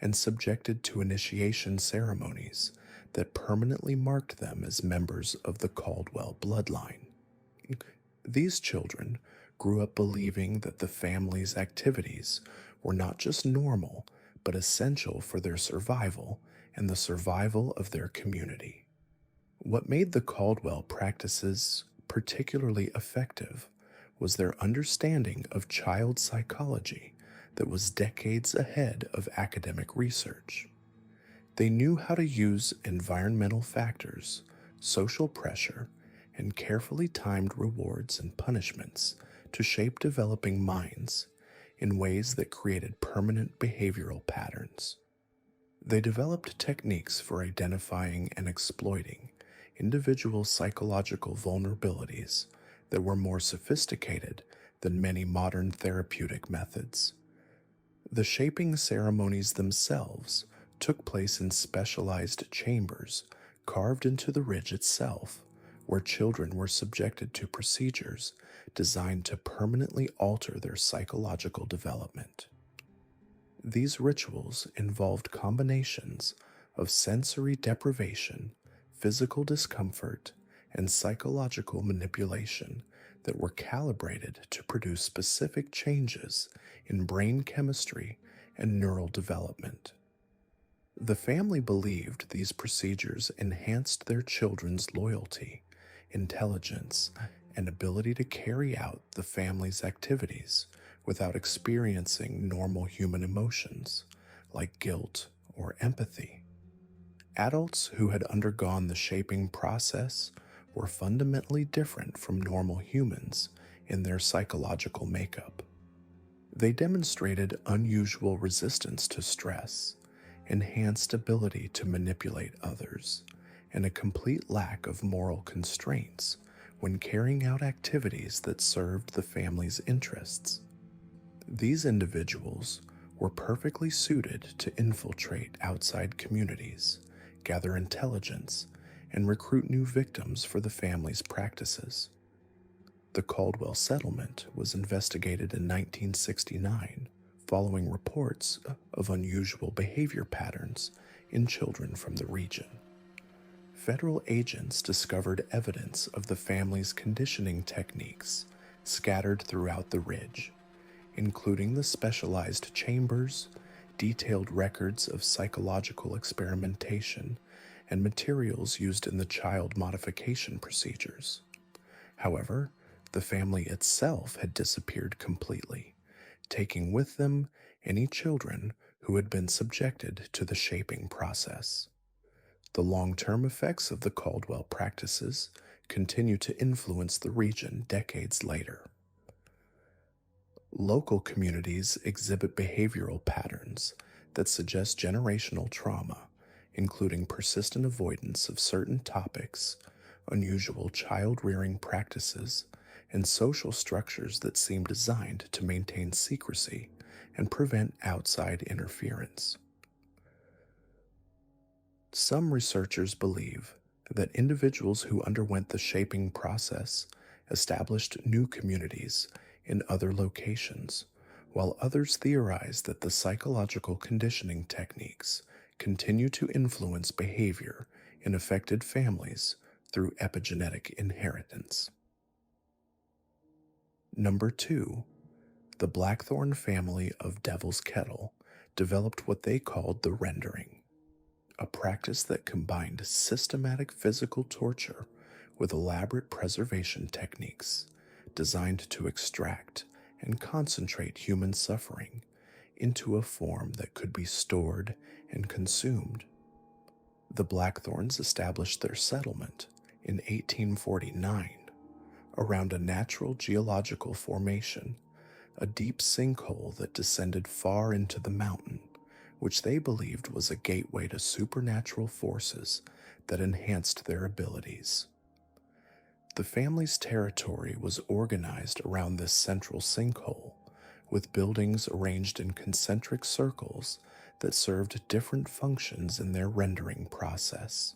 and subjected to initiation ceremonies that permanently marked them as members of the Caldwell bloodline. These children grew up believing that the family's activities were not just normal, but essential for their survival and the survival of their community. What made the Caldwell practices particularly effective was their understanding of child psychology that was decades ahead of academic research. They knew how to use environmental factors, social pressure, and carefully timed rewards and punishments to shape developing minds in ways that created permanent behavioral patterns. They developed techniques for identifying and exploiting individual psychological vulnerabilities that were more sophisticated than many modern therapeutic methods. The shaping ceremonies themselves took place in specialized chambers carved into the ridge itself, where children were subjected to procedures designed to permanently alter their psychological development. These rituals involved combinations of sensory deprivation, physical discomfort, and psychological manipulation that were calibrated to produce specific changes in brain chemistry and neural development. The family believed these procedures enhanced their children's loyalty, intelligence, and ability to carry out the family's activities without experiencing normal human emotions like guilt or empathy. Adults who had undergone the shaping process were fundamentally different from normal humans in their psychological makeup. They demonstrated unusual resistance to stress, enhanced ability to manipulate others, and a complete lack of moral constraints when carrying out activities that served the family's interests. These individuals were perfectly suited to infiltrate outside communities, gather intelligence, and recruit new victims for the family's practices. The Caldwell settlement was investigated in 1969 following reports of unusual behavior patterns in children from the region. Federal agents discovered evidence of the family's conditioning techniques scattered throughout the ridge, including the specialized chambers, detailed records of psychological experimentation, and materials used in the child modification procedures. However, the family itself had disappeared completely, taking with them any children who had been subjected to the shaping process. The long-term effects of the Caldwell practices continue to influence the region decades later. Local communities exhibit behavioral patterns that suggest generational trauma, including persistent avoidance of certain topics, unusual child-rearing practices, and social structures that seem designed to maintain secrecy and prevent outside interference. Some researchers believe that individuals who underwent the shaping process established new communities in other locations, while others theorize that the psychological conditioning techniques continue to influence behavior in affected families through epigenetic inheritance. Number 2. The Blackthornne family of Devil's Kettle developed what they called the rendering, a practice that combined systematic physical torture with elaborate preservation techniques designed to extract and concentrate human suffering into a form that could be stored and consumed. The Blackthornes established their settlement in 1849 around a natural geological formation, a deep sinkhole that descended far into the mountain, which they believed was a gateway to supernatural forces that enhanced their abilities. The family's territory was organized around this central sinkhole, with buildings arranged in concentric circles that served different functions in their rendering process.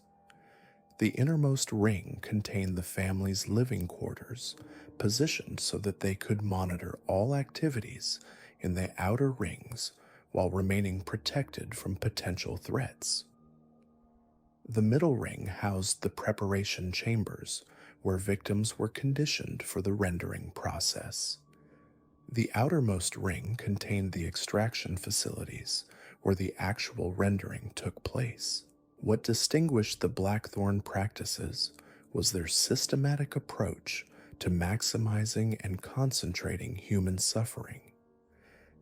The innermost ring contained the family's living quarters, positioned so that they could monitor all activities in the outer rings while remaining protected from potential threats. The middle ring housed the preparation chambers, where victims were conditioned for the rendering process. The outermost ring contained the extraction facilities, where the actual rendering took place. What distinguished the Blackthorne practices was their systematic approach to maximizing and concentrating human suffering.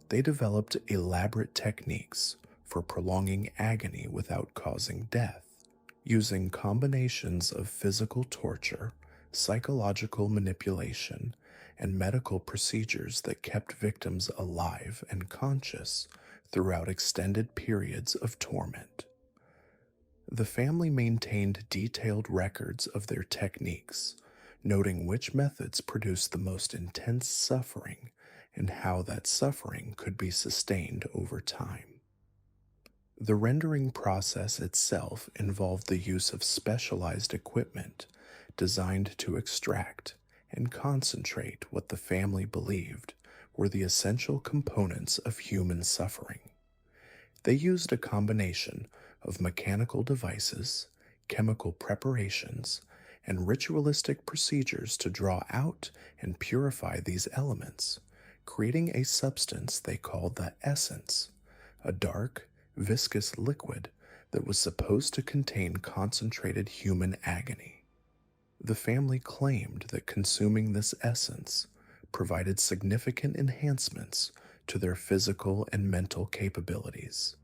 They developed elaborate techniques for prolonging agony without causing death, using combinations of physical torture, psychological manipulation, and medical procedures that kept victims alive and conscious throughout extended periods of torment. The family maintained detailed records of their techniques, noting which methods produced the most intense suffering and how that suffering could be sustained over time. The rendering process itself involved the use of specialized equipment designed to extract and concentrate what the family believed were the essential components of human suffering. They used a combination of mechanical devices, chemical preparations, and ritualistic procedures to draw out and purify these elements, creating a substance they called the essence, a dark, viscous liquid that was supposed to contain concentrated human agony. The family claimed that consuming this essence provided significant enhancements to their physical and mental capabilities.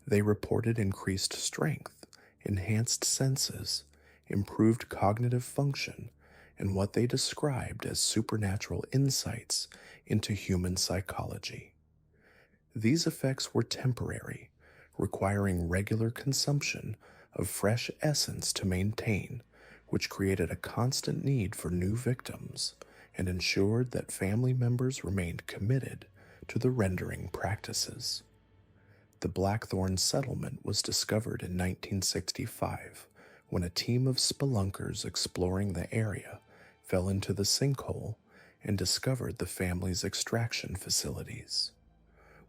They reported increased strength, enhanced senses, improved cognitive function, and what they described as supernatural insights into human psychology. These effects were temporary, requiring regular consumption of fresh essence to maintain, which created a constant need for new victims and ensured that family members remained committed to the rendering practices. The Blackthorne settlement was discovered in 1965 when a team of spelunkers exploring the area fell into the sinkhole and discovered the family's extraction facilities.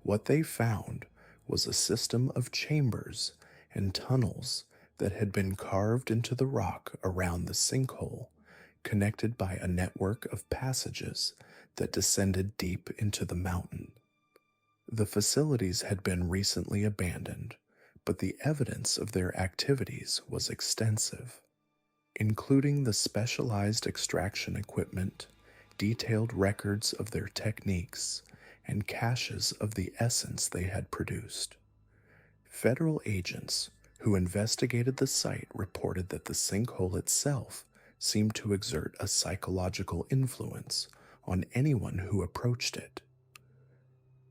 What they found was a system of chambers and tunnels that had been carved into the rock around the sinkhole, connected by a network of passages that descended deep into the mountain. The facilities had been recently abandoned, but the evidence of their activities was extensive, including the specialized extraction equipment, detailed records of their techniques, and caches of the essence they had produced. Federal agents who investigated the site reported that the sinkhole itself seemed to exert a psychological influence on anyone who approached it.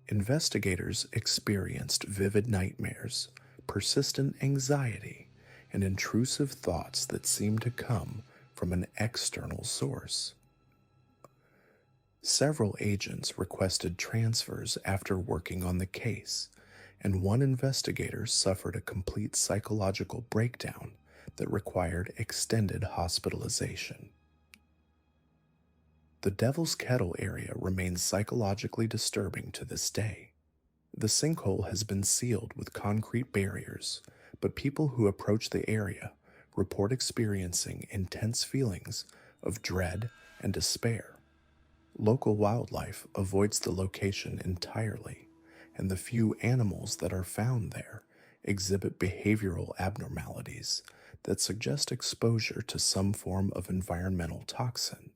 Investigators experienced vivid nightmares, persistent anxiety, and intrusive thoughts that seemed to come from an external source. Several agents requested transfers after working on the case, and one investigator suffered a complete psychological breakdown that required extended hospitalization. The Devil's Kettle area remains psychologically disturbing to this day. The sinkhole has been sealed with concrete barriers, but people who approach the area report experiencing intense feelings of dread and despair. Local wildlife avoids the location entirely, and the few animals that are found there exhibit behavioral abnormalities that suggest exposure to some form of environmental toxin.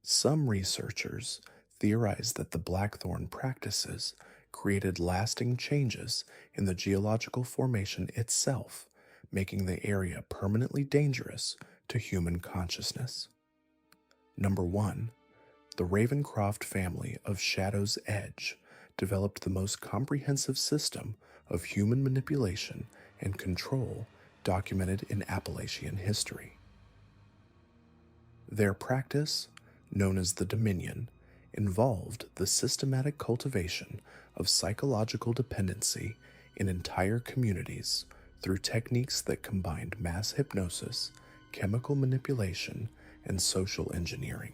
Some researchers theorize that the Blackthornne practices created lasting changes in the geological formation itself, making the area permanently dangerous to human consciousness. Number 1. The Ravencraftoft family of Shadow's Edge developed the most comprehensive system of human manipulation and control documented in Appalachian history. Their practice, known as the Dominion, involved the systematic cultivation of psychological dependency in entire communities through techniques that combined mass hypnosis, chemical manipulation, and social engineering.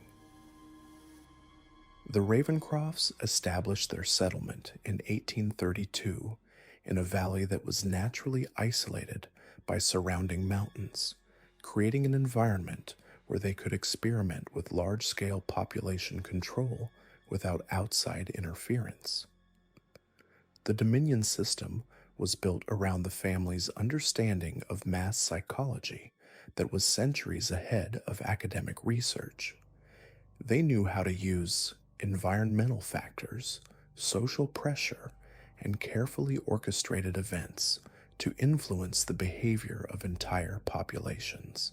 The Ravencrofts established their settlement in 1832 in a valley that was naturally isolated by surrounding mountains, creating an environment where they could experiment with large-scale population control without outside interference. The Dominion system was built around the family's understanding of mass psychology that was centuries ahead of academic research. They knew how to use environmental factors, social pressure, and carefully orchestrated events to influence the behavior of entire populations.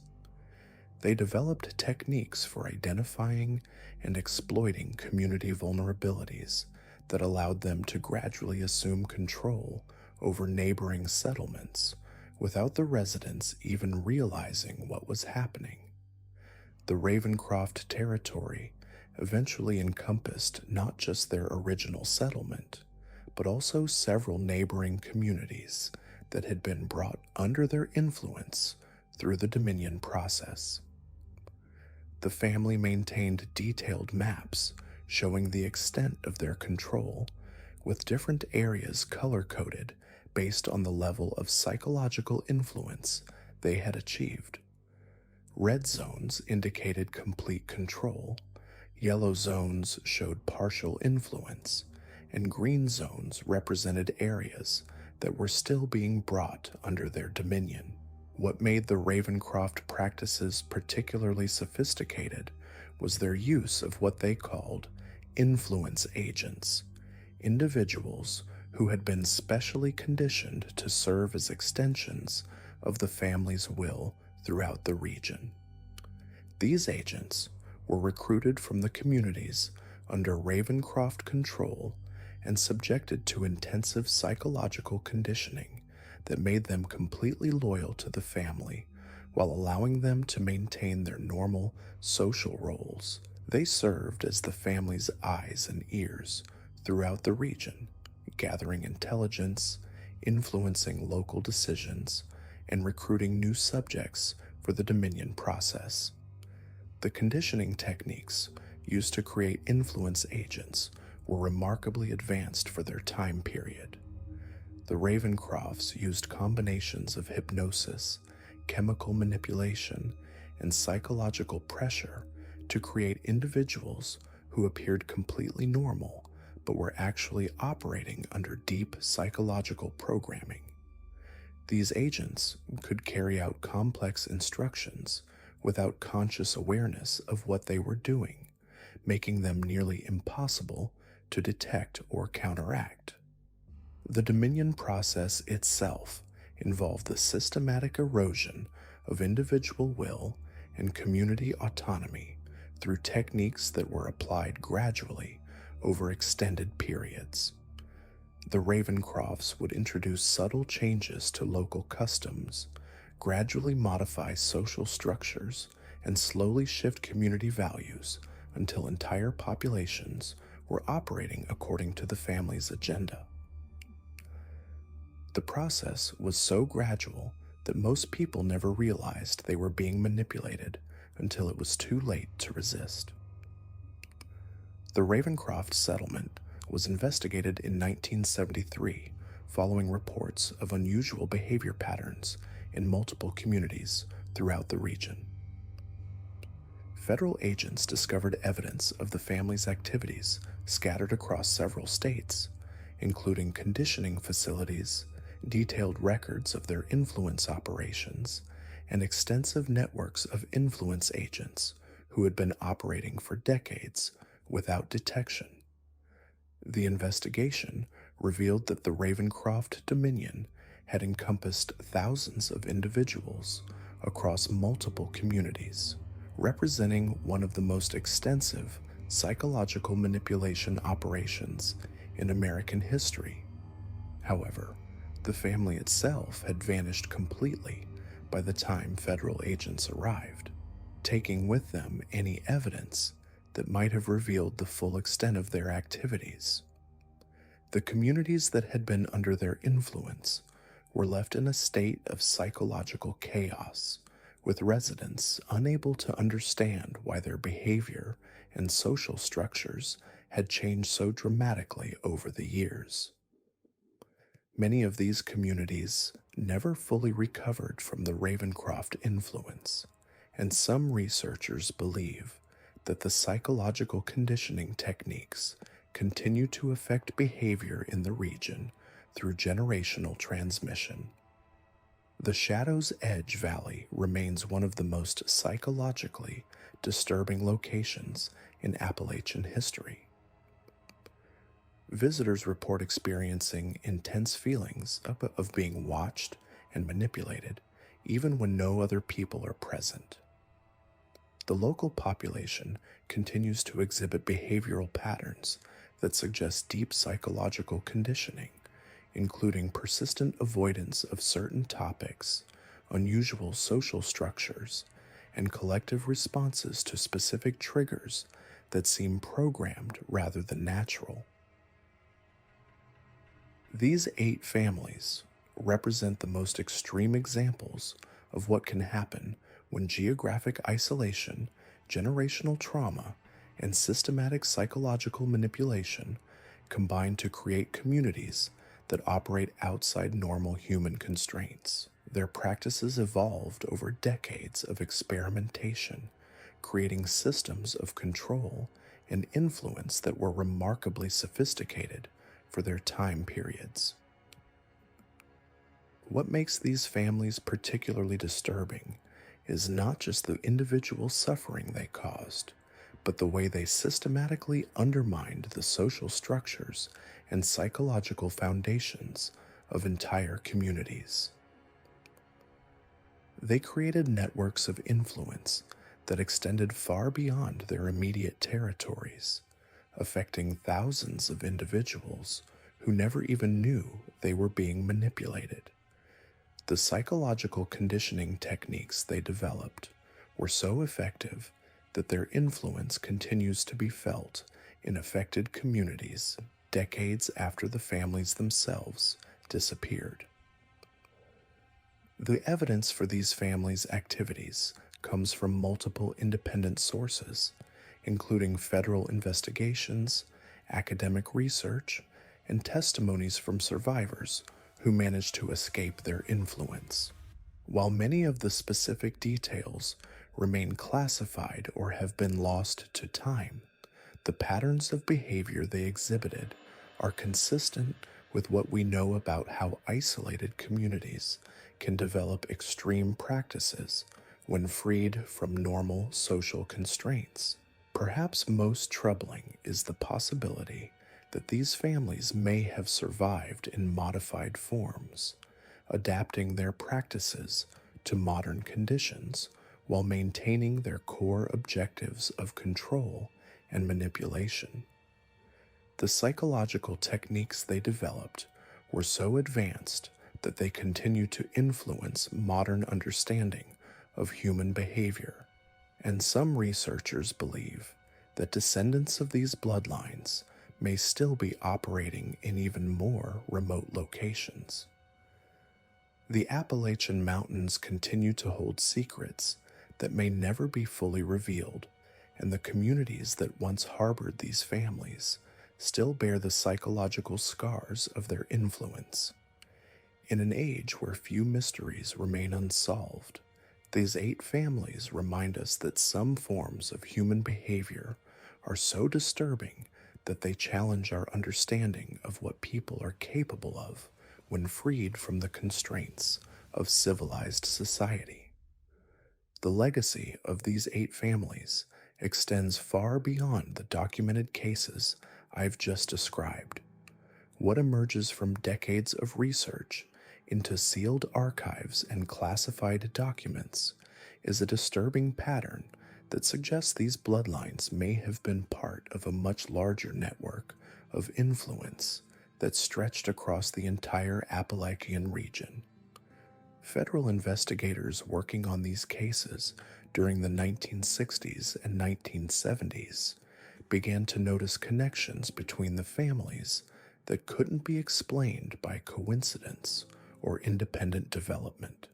They developed techniques for identifying and exploiting community vulnerabilities that allowed them to gradually assume control over neighboring settlements without the residents even realizing what was happening. The Ravencroft territory eventually encompassed not just their original settlement, but also several neighboring communities that had been brought under their influence through the Dominion process. The family maintained detailed maps showing the extent of their control, with different areas color-coded based on the level of psychological influence they had achieved. Red zones indicated complete control, yellow zones showed partial influence, and green zones represented areas that were still being brought under their dominion. What made the Ravencroft practices particularly sophisticated was their use of what they called influence agents, individuals who had been specially conditioned to serve as extensions of the family's will throughout the region. These agents were recruited from the communities under Ravencroft control and subjected to intensive psychological conditioning that made them completely loyal to the family while allowing them to maintain their normal social roles. They served as the family's eyes and ears throughout the region, gathering intelligence, influencing local decisions, and recruiting new subjects for the dominion process. The conditioning techniques used to create influence agents were remarkably advanced for their time period. The Ravencrofts used combinations of hypnosis, chemical manipulation, and psychological pressure to create individuals who appeared completely normal but were actually operating under deep psychological programming. These agents could carry out complex instructions without conscious awareness of what they were doing, making them nearly impossible to detect or counteract. The dominion process itself involved the systematic erosion of individual will and community autonomy through techniques that were applied gradually over extended periods. The Ravencrofts would introduce subtle changes to local customs, gradually modify social structures, and slowly shift community values until entire populations were operating according to the family's agenda. The process was so gradual that most people never realized they were being manipulated until it was too late to resist. The Ravencroft settlement was investigated in 1973 following reports of unusual behavior patterns in multiple communities throughout the region. Federal agents discovered evidence of the family's activities scattered across several states, including conditioning facilities, detailed records of their influence operations, and extensive networks of influence agents who had been operating for decades without detection. The investigation revealed that the Ravencroft Dominion had encompassed thousands of individuals across multiple communities, representing one of the most extensive psychological manipulation operations in American history. However, the family itself had vanished completely by the time federal agents arrived, taking with them any evidence that might have revealed the full extent of their activities. The communities that had been under their influence were left in a state of psychological chaos, with residents unable to understand why their behavior and social structures had changed so dramatically over the years. Many of these communities never fully recovered from the Ravencroft influence, and some researchers believe that the psychological conditioning techniques continue to affect behavior in the region through generational transmission. The Shadow's Edge Valley remains one of the most psychologically disturbing locations in Appalachian history. Visitors report experiencing intense feelings of being watched and manipulated, even when no other people are present. The local population continues to exhibit behavioral patterns that suggest deep psychological conditioning, including persistent avoidance of certain topics, unusual social structures, and collective responses to specific triggers that seem programmed rather than natural. These 8 families represent the most extreme examples of what can happen when geographic isolation, generational trauma, and systematic psychological manipulation combine to create communities that operate outside normal human constraints. Their practices evolved over decades of experimentation, creating systems of control and influence that were remarkably sophisticated for their time periods. What makes these families particularly disturbing is not just the individual suffering they caused, but the way they systematically undermined the social structures and psychological foundations of entire communities. They created networks of influence that extended far beyond their immediate territories, affecting thousands of individuals who never even knew they were being manipulated. The psychological conditioning techniques they developed were so effective that their influence continues to be felt in affected communities decades after the families themselves disappeared. The evidence for these families' activities comes from multiple independent sources, including federal investigations, academic research, and testimonies from survivors who managed to escape their influence. While many of the specific details remain classified or have been lost to time, the patterns of behavior they exhibited are consistent with what we know about how isolated communities can develop extreme practices when freed from normal social constraints. Perhaps most troubling is the possibility that these families may have survived in modified forms, adapting their practices to modern conditions while maintaining their core objectives of control and manipulation. The psychological techniques they developed were so advanced that they continue to influence modern understanding of human behavior, and some researchers believe that descendants of these bloodlines may still be operating in even more remote locations. The Appalachian Mountains continue to hold secrets that may never be fully revealed, and the communities that once harbored these families still bear the psychological scars of their influence. In an age where few mysteries remain unsolved, these 8 families remind us that some forms of human behavior are so disturbing that they challenge our understanding of what people are capable of when freed from the constraints of civilized society. The legacy of these 8 families extends far beyond the documented cases I've just described. What emerges from decades of research into sealed archives and classified documents is a disturbing pattern that suggests these bloodlines may have been part of a much larger network of influence that stretched across the entire Appalachian region. Federal investigators working on these cases during the 1960s and 1970s began to notice connections between the families that couldn't be explained by coincidence or independent development.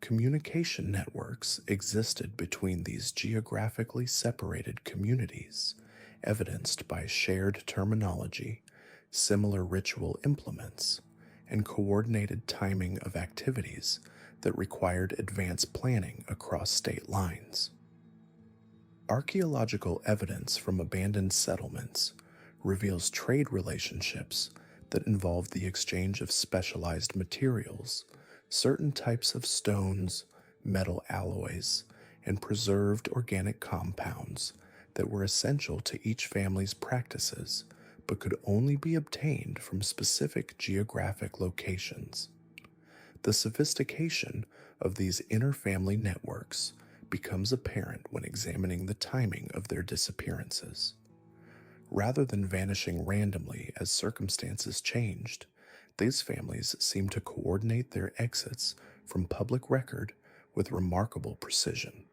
Communication networks existed between these geographically separated communities, evidenced by shared terminology, similar ritual implements, and coordinated timing of activities that required advanced planning across state lines. Archaeological evidence from abandoned settlements reveals trade relationships that involve the exchange of specialized materials, certain types of stones, metal alloys, and preserved organic compounds that were essential to each family's practices but could only be obtained from specific geographic locations. The sophistication of these inter-family networks becomes apparent when examining the timing of their disappearances. Rather than vanishing randomly as circumstances changed, these families seem to coordinate their exits from public record with remarkable precision.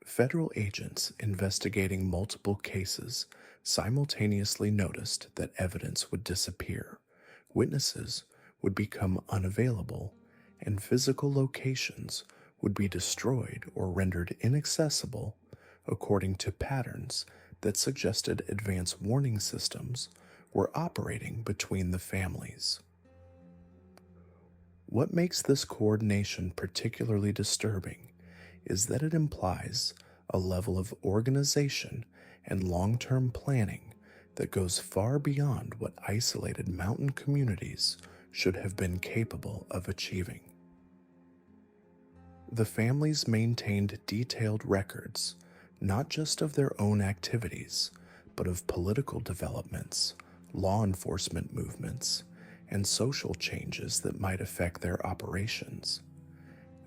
Federal agents investigating multiple cases simultaneously noticed that evidence would disappear, witnesses would become unavailable, and physical locations would be destroyed or rendered inaccessible according to patterns that suggested advanced warning systems were operating between the families. What makes this coordination particularly disturbing is that it implies a level of organization and long-term planning that goes far beyond what isolated mountain communities should have been capable of achieving. The families maintained detailed records, not just of their own activities, but of political developments, law enforcement movements, and social changes that might affect their operations.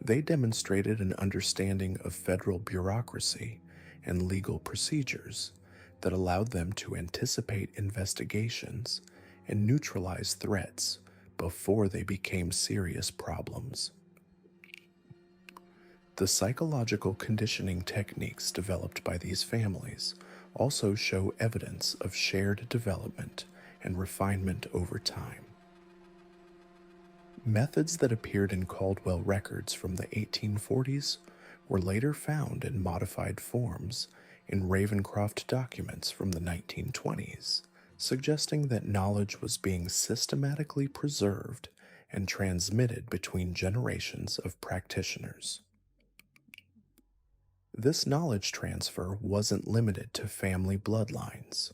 They demonstrated an understanding of federal bureaucracy and legal procedures that allowed them to anticipate investigations and neutralize threats before they became serious problems. The psychological conditioning techniques developed by these families also show evidence of shared development and refinement over time. Methods that appeared in Caldwell records from the 1840s were later found in modified forms in Ravencraftoft documents from the 1920s, suggesting that knowledge was being systematically preserved and transmitted between generations of practitioners. This knowledge transfer wasn't limited to family bloodlines.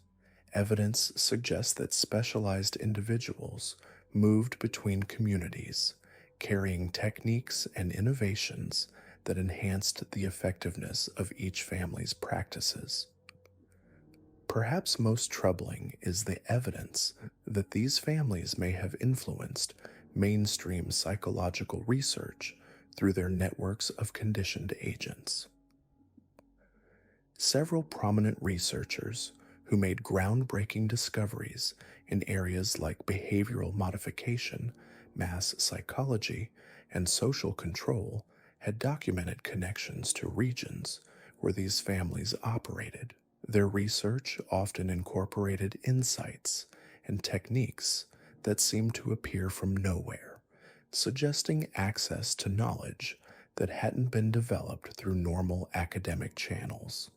Evidence suggests that specialized individuals moved between communities, carrying techniques and innovations that enhanced the effectiveness of each family's practices. Perhaps most troubling is the evidence that these families may have influenced mainstream psychological research through their networks of conditioned agents. Several prominent researchers who made groundbreaking discoveries in areas like behavioral modification, mass psychology, and social control had documented connections to regions where these families operated. Their research often incorporated insights and techniques that seemed to appear from nowhere, suggesting access to knowledge that hadn't been developed through normal academic channels.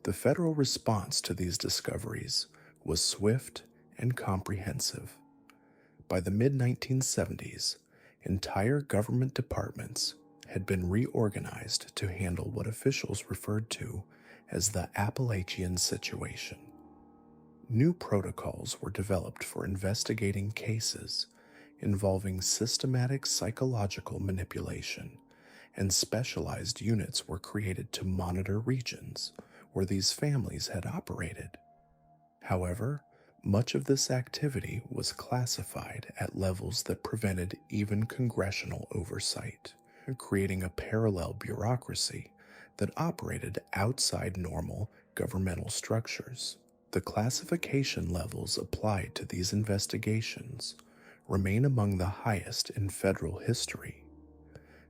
The federal response to these discoveries was swift and comprehensive. By the mid-1970s, entire government departments had been reorganized to handle what officials referred to as the Appalachian situation. New protocols were developed for investigating cases involving systematic psychological manipulation, and specialized units were created to monitor regions where these families had operated. However, much of this activity was classified at levels that prevented even congressional oversight, creating a parallel bureaucracy that operated outside normal governmental structures. The classification levels applied to these investigations remain among the highest in federal history.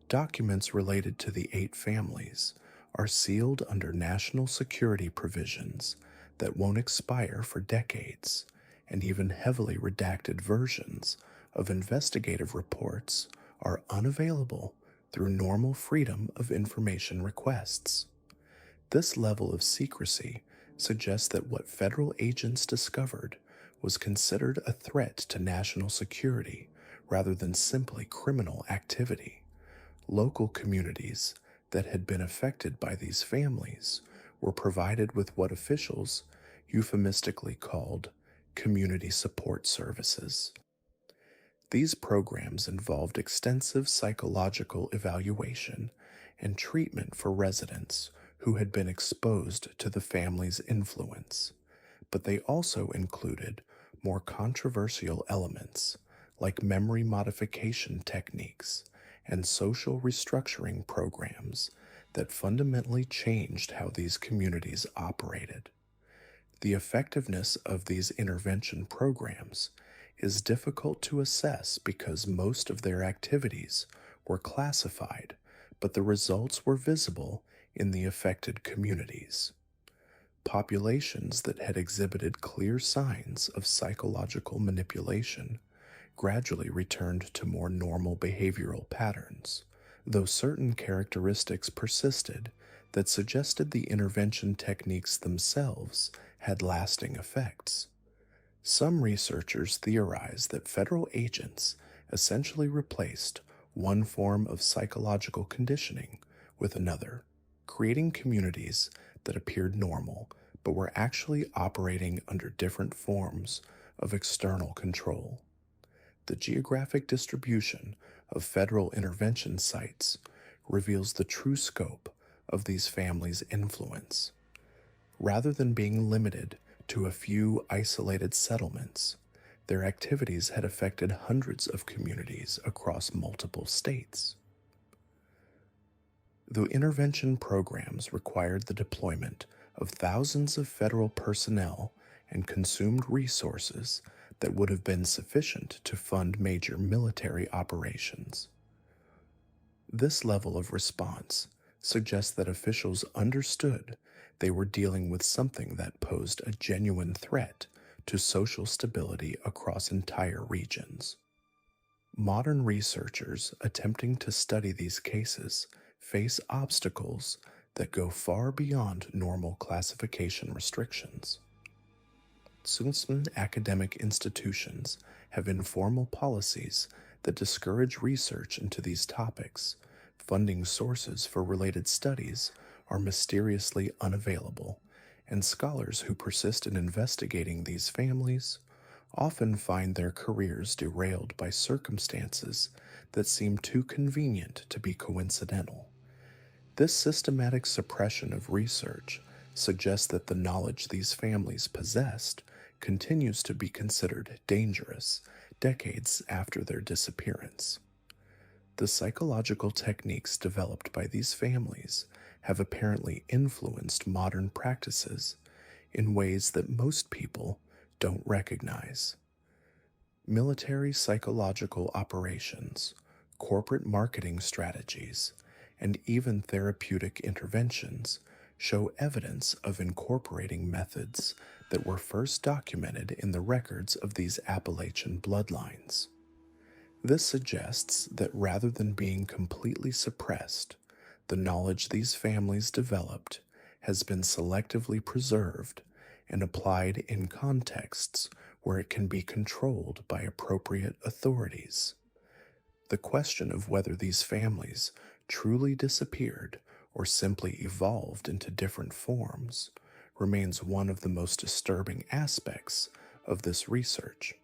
Documents related to the 8 families are sealed under national security provisions that won't expire for decades, and even heavily redacted versions of investigative reports are unavailable through normal freedom of information requests. This level of secrecy suggests that what federal agents discovered was considered a threat to national security rather than simply criminal activity. Local communities that had been affected by these families were provided with what officials euphemistically called community support services. These programs involved extensive psychological evaluation and treatment for residents who had been exposed to the family's influence, but they also included more controversial elements like memory modification techniques and social restructuring programs that fundamentally changed how these communities operated. The effectiveness of these intervention programs is difficult to assess because most of their activities were classified, but the results were visible in the affected communities. Populations that had exhibited clear signs of psychological manipulation gradually returned to more normal behavioral patterns, though certain characteristics persisted that suggested the intervention techniques themselves had lasting effects. Some researchers theorize that federal agents essentially replaced one form of psychological conditioning with another, creating communities that appeared normal but were actually operating under different forms of external control. The geographic distribution of federal intervention sites reveals the true scope of these families' influence. Rather than being limited to a few isolated settlements, their activities had affected hundreds of communities across multiple states. Though intervention programs required the deployment of thousands of federal personnel and consumed resources that would have been sufficient to fund major military operations, this level of response suggests that officials understood they were dealing with something that posed a genuine threat to social stability across entire regions. Modern researchers attempting to study these cases face obstacles that go far beyond normal classification restrictions. Some academic institutions have informal policies that discourage research into these topics. Funding sources for related studies are mysteriously unavailable, and scholars who persist in investigating these families often find their careers derailed by circumstances that seem too convenient to be coincidental. This systematic suppression of research suggests that the knowledge these families possessed continues to be considered dangerous decades after their disappearance. The psychological techniques developed by these families have apparently influenced modern practices in ways that most people don't recognize. Military psychological operations, corporate marketing strategies, and even therapeutic interventions show evidence of incorporating methods that were first documented in the records of these Appalachian bloodlines. This suggests that rather than being completely suppressed, the knowledge these families developed has been selectively preserved and applied in contexts where it can be controlled by appropriate authorities. The question of whether these families truly disappeared or simply evolved into different forms remains one of the most disturbing aspects of this research.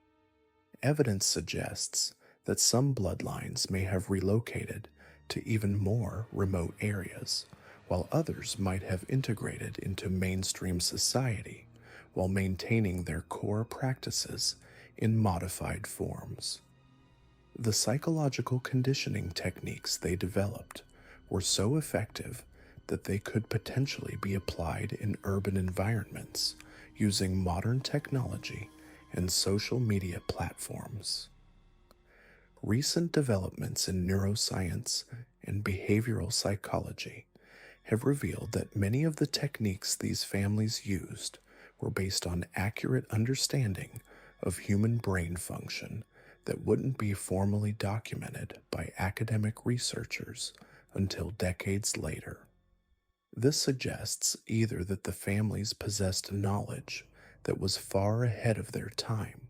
Evidence suggests that some bloodlines may have relocated to even more remote areas, while others might have integrated into mainstream society while maintaining their core practices in modified forms. The psychological conditioning techniques they developed were so effective that they could potentially be applied in urban environments using modern technology and social media platforms. Recent developments in neuroscience and behavioral psychology have revealed that many of the techniques these families used were based on accurate understanding of human brain function that wouldn't be formally documented by academic researchers until decades later. This suggests either that the families possessed knowledge that was far ahead of their time,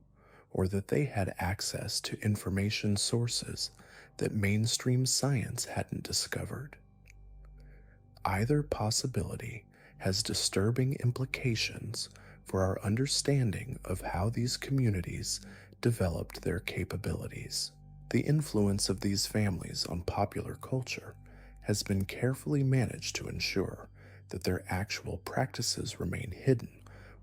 or that they had access to information sources that mainstream science hadn't discovered. Either possibility has disturbing implications for our understanding of how these communities developed their capabilities. The influence of these families on popular culture has been carefully managed to ensure that their actual practices remain hidden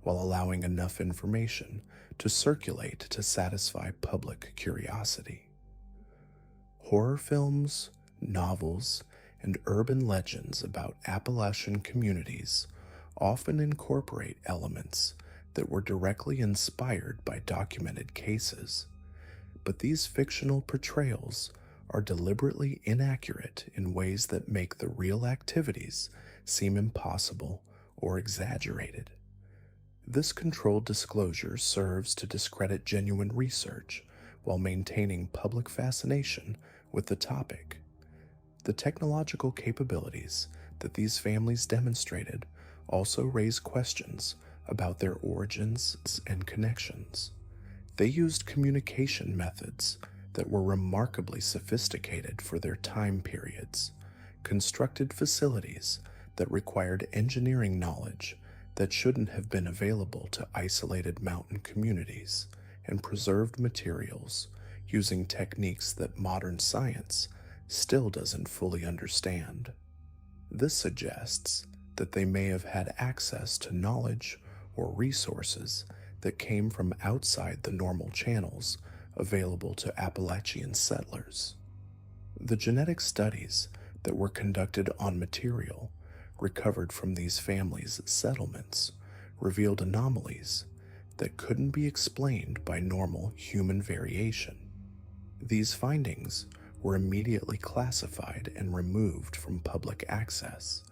while allowing enough information to circulate to satisfy public curiosity. Horror films, novels, and urban legends about Appalachian communities often incorporate elements that were directly inspired by documented cases, but these fictional portrayals are deliberately inaccurate in ways that make the real activities seem impossible or exaggerated. This controlled disclosure serves to discredit genuine research while maintaining public fascination with the topic. The technological capabilities that these families demonstrated also raise questions about their origins and connections. They used communication methods that were remarkably sophisticated for their time periods, constructed facilities that required engineering knowledge that shouldn't have been available to isolated mountain communities, and preserved materials using techniques that modern science still doesn't fully understand. This suggests that they may have had access to knowledge or resources that came from outside the normal channels available to Appalachian settlers. The genetic studies that were conducted on material recovered from these families' settlements revealed anomalies that couldn't be explained by normal human variation. These findings were immediately classified and removed from public access,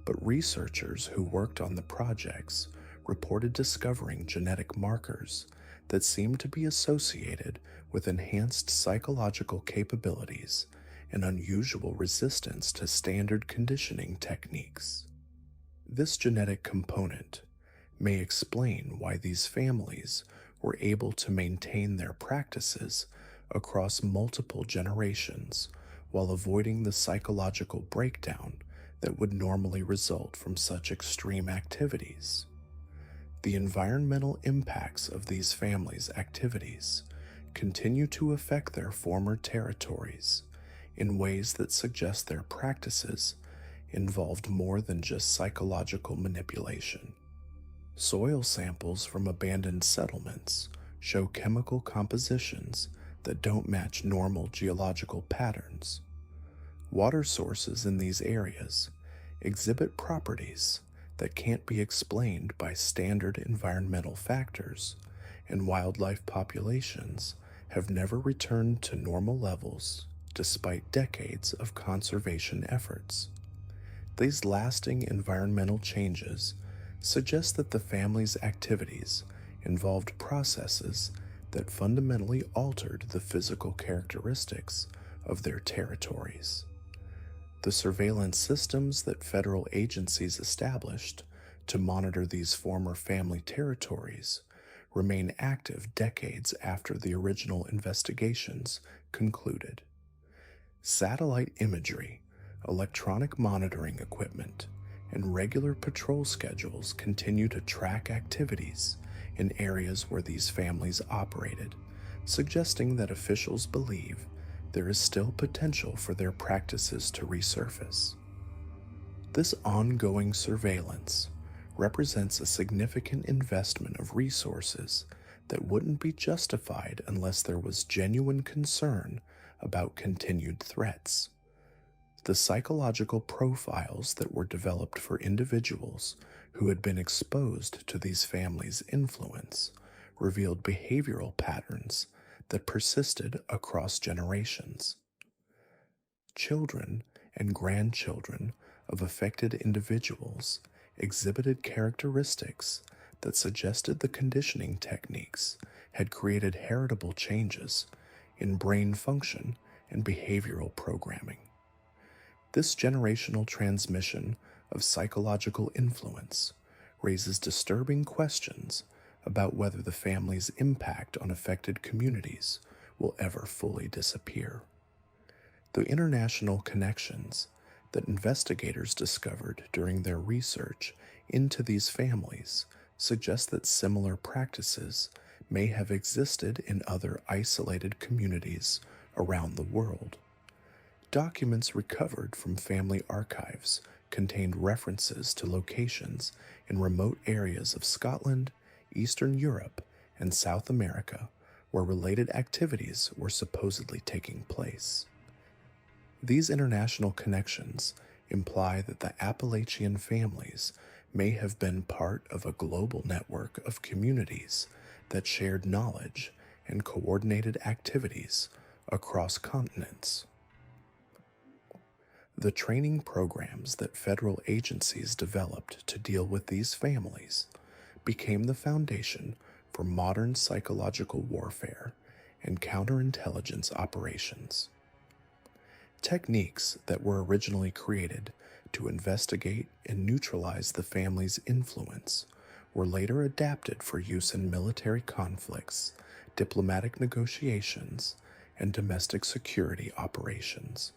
but researchers who worked on the projects reported discovering genetic markers that seem to be associated with enhanced psychological capabilities and unusual resistance to standard conditioning techniques. This genetic component may explain why these families were able to maintain their practices across multiple generations while avoiding the psychological breakdown that would normally result from such extreme activities. The environmental impacts of these families' activities continue to affect their former territories in ways that suggest their practices involved more than just psychological manipulation. Soil samples from abandoned settlements show chemical compositions that don't match normal geological patterns. Water sources in these areas exhibit properties that can't be explained by standard environmental factors, and wildlife populations have never returned to normal levels despite decades of conservation efforts. These lasting environmental changes suggest that the family's activities involved processes that fundamentally altered the physical characteristics of their territories. The surveillance systems that federal agencies established to monitor these former family territories remain active decades after the original investigations concluded. Satellite imagery, electronic monitoring equipment, and regular patrol schedules continue to track activities in areas where these families operated, suggesting that officials believe there is still potential for their practices to resurface. This ongoing surveillance represents a significant investment of resources that wouldn't be justified unless there was genuine concern about continued threats. The psychological profiles that were developed for individuals who had been exposed to these families' influence revealed behavioral patterns that persisted across generations. Children and grandchildren of affected individuals exhibited characteristics that suggested the conditioning techniques had created heritable changes in brain function and behavioral programming. This generational transmission of psychological influence raises disturbing questions about whether the family's impact on affected communities will ever fully disappear. The international connections that investigators discovered during their research into these families suggest that similar practices may have existed in other isolated communities around the world. Documents recovered from family archives contained references to locations in remote areas of Scotland, Eastern Europe, and South America where related activities were supposedly taking place. These international connections imply that the Appalachian families may have been part of a global network of communities that shared knowledge and coordinated activities across continents. The training programs that federal agencies developed to deal with these families became the foundation for modern psychological warfare and counterintelligence operations. Techniques that were originally created to investigate and neutralize the family's influence were later adapted for use in military conflicts, diplomatic negotiations, and domestic security operations.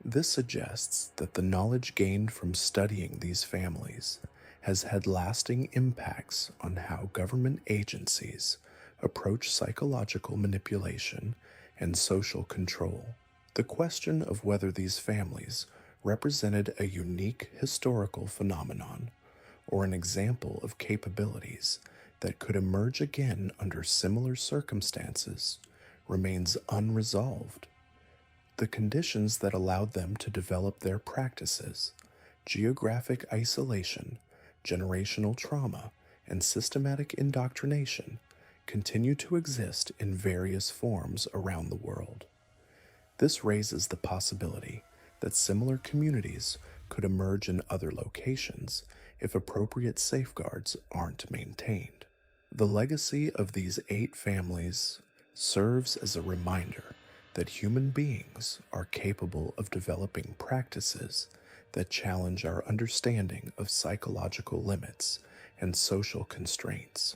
This suggests that the knowledge gained from studying these families has had lasting impacts on how government agencies approach psychological manipulation and social control. The question of whether these families represented a unique historical phenomenon or an example of capabilities that could emerge again under similar circumstances remains unresolved. The conditions that allowed them to develop their practices, geographic isolation, generational trauma, and systematic indoctrination, continue to exist in various forms around the world. This raises the possibility that similar communities could emerge in other locations if appropriate safeguards aren't maintained. The legacy of these 8 families serves as a reminder that human beings are capable of developing practices that challenge our understanding of psychological limits and social constraints.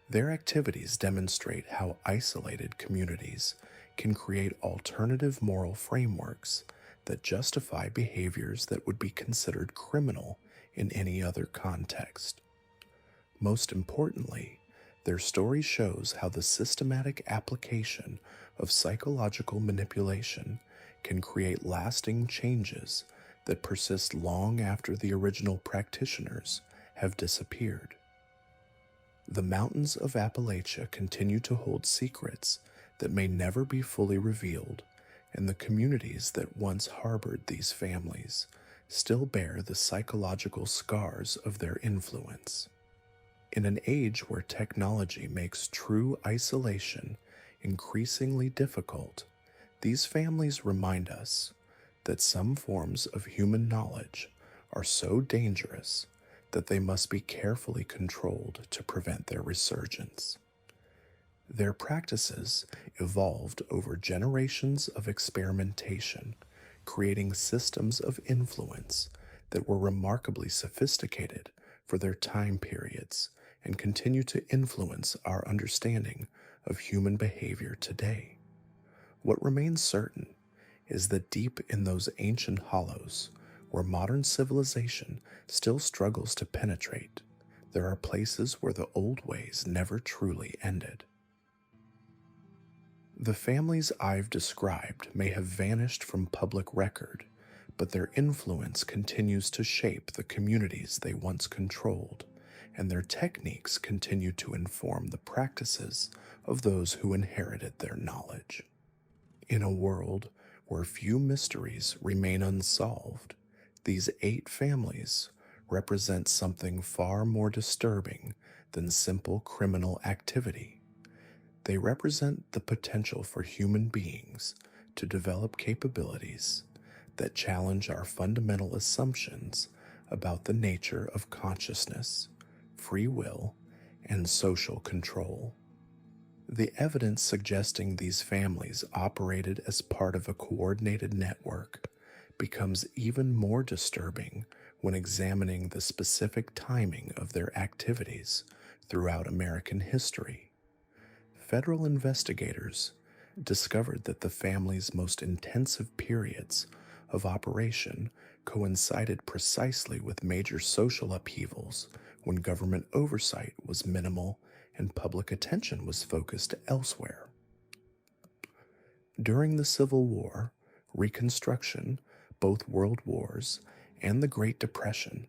Their activities demonstrate how isolated communities can create alternative moral frameworks that justify behaviors that would be considered criminal in any other context. Most importantly, their story shows how the systematic application of psychological manipulation can create lasting changes that persist long after the original practitioners have disappeared. The mountains of Appalachia continue to hold secrets that may never be fully revealed, and the communities that once harbored these families still bear the psychological scars of their influence. In an age where technology makes true isolation increasingly difficult, these families remind us that some forms of human knowledge are so dangerous that they must be carefully controlled to prevent their resurgence. Their practices evolved over generations of experimentation, creating systems of influence that were remarkably sophisticated for their time periods and continue to influence our understanding of human behavior today. What remains certain is that deep in those ancient hollows, where modern civilization still struggles to penetrate, there are places where the old ways never truly ended. The families I've described may have vanished from public record, but their influence continues to shape the communities they once controlled, and their techniques continue to inform the practices of those who inherited their knowledge. In a world where few mysteries remain unsolved, these 8 families represent something far more disturbing than simple criminal activity. They represent the potential for human beings to develop capabilities that challenge our fundamental assumptions about the nature of consciousness, free will, and social control. The evidence suggesting these families operated as part of a coordinated network becomes even more disturbing when examining the specific timing of their activities throughout American history. Federal investigators discovered that the family's most intensive periods of operation coincided precisely with major social upheavals when government oversight was minimal and public attention was focused elsewhere. During the Civil War, Reconstruction, both World Wars, and the Great Depression,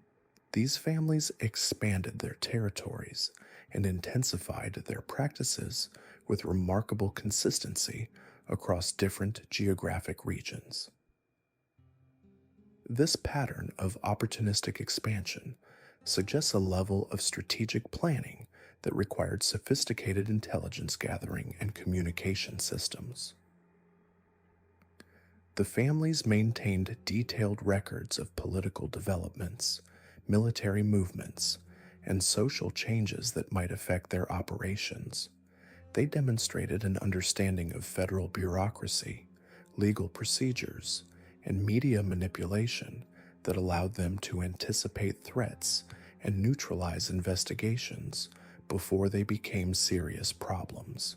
these families expanded their territories and intensified their practices with remarkable consistency across different geographic regions. This pattern of opportunistic expansion suggests a level of strategic planning that required sophisticated intelligence gathering and communication systems. The families maintained detailed records of political developments, military movements, and social changes that might affect their operations. They demonstrated an understanding of federal bureaucracy, legal procedures, and media manipulation that allowed them to anticipate threats and neutralize investigations before they became serious problems.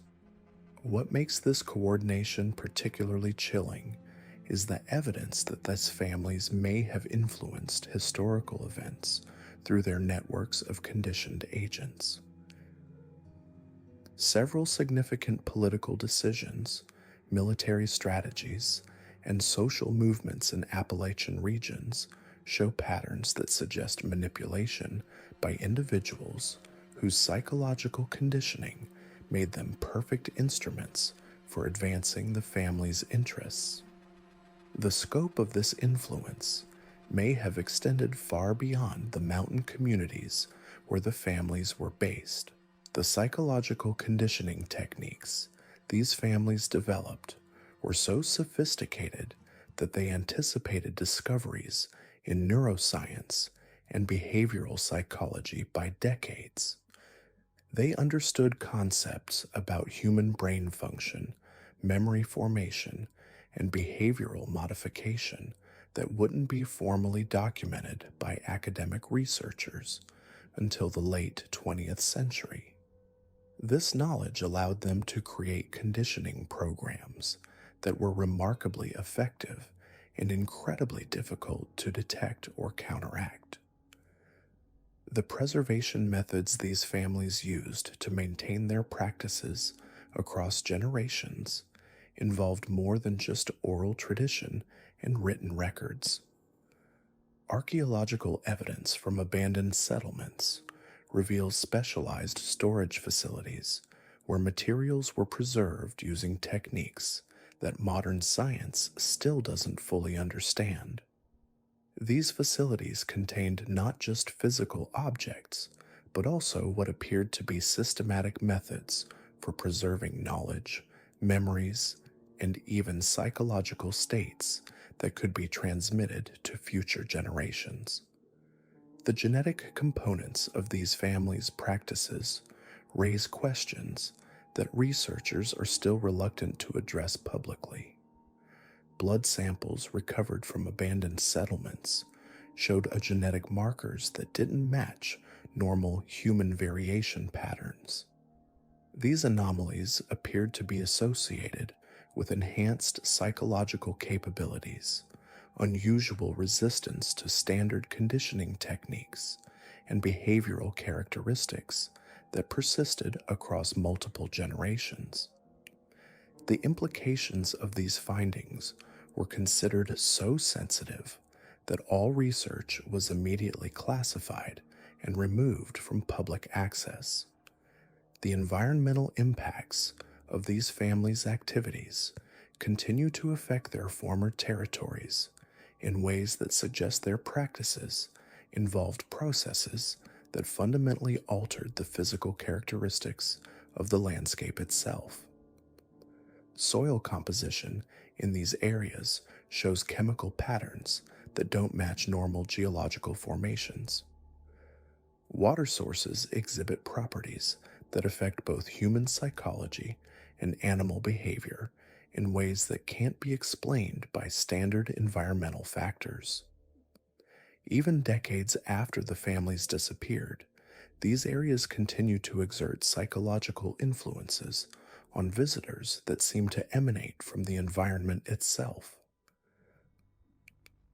What makes this coordination particularly chilling is the evidence that these families may have influenced historical events through their networks of conditioned agents. Several significant political decisions, military strategies, and social movements in Appalachian regions show patterns that suggest manipulation by individuals whose psychological conditioning made them perfect instruments for advancing the family's interests. The scope of this influence may have extended far beyond the mountain communities where the families were based. The psychological conditioning techniques these families developed were so sophisticated that they anticipated discoveries in neuroscience and behavioral psychology by decades. They understood concepts about human brain function, memory formation, and behavioral modification that wouldn't be formally documented by academic researchers until the late 20th century. This knowledge allowed them to create conditioning programs that were remarkably effective and incredibly difficult to detect or counteract. The preservation methods these families used to maintain their practices across generations involved more than just oral tradition and written records. Archaeological evidence from abandoned settlements reveals specialized storage facilities where materials were preserved using techniques that modern science still doesn't fully understand. These facilities contained not just physical objects, but also what appeared to be systematic methods for preserving knowledge, memories, and even psychological states that could be transmitted to future generations. The genetic components of these families' practices raise questions that researchers are still reluctant to address publicly. Blood samples recovered from abandoned settlements showed genetic markers that didn't match normal human variation patterns. These anomalies appeared to be associated with enhanced psychological capabilities, unusual resistance to standard conditioning techniques, and behavioral characteristics that persisted across multiple generations. The implications of these findings were considered so sensitive that all research was immediately classified and removed from public access. The environmental impacts of these families' activities continue to affect their former territories in ways that suggest their practices involved processes that fundamentally altered the physical characteristics of the landscape itself. Soil composition in these areas shows chemical patterns that don't match normal geological formations. Water sources exhibit properties that affect both human psychology and animal behavior in ways that can't be explained by standard environmental factors. Even decades after the families disappeared, these areas continue to exert psychological influences on visitors that seem to emanate from the environment itself.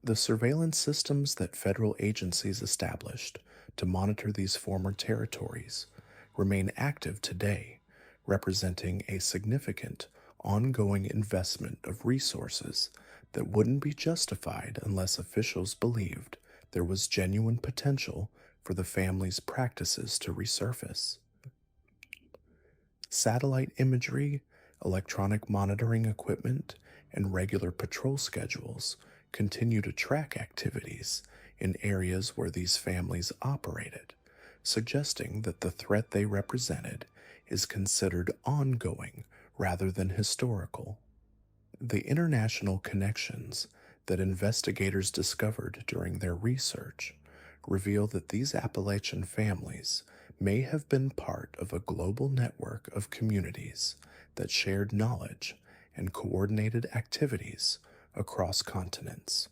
The surveillance systems that federal agencies established to monitor these former territories remain active today, representing a significant ongoing investment of resources that wouldn't be justified unless officials believed there was genuine potential for the family's practices to resurface. Satellite imagery, electronic monitoring equipment, and regular patrol schedules continue to track activities in areas where these families operated, suggesting that the threat they represented is considered ongoing rather than historical. The international connections that investigators discovered during their research reveal that these Appalachian families may have been part of a global network of communities that shared knowledge and coordinated activities across continents.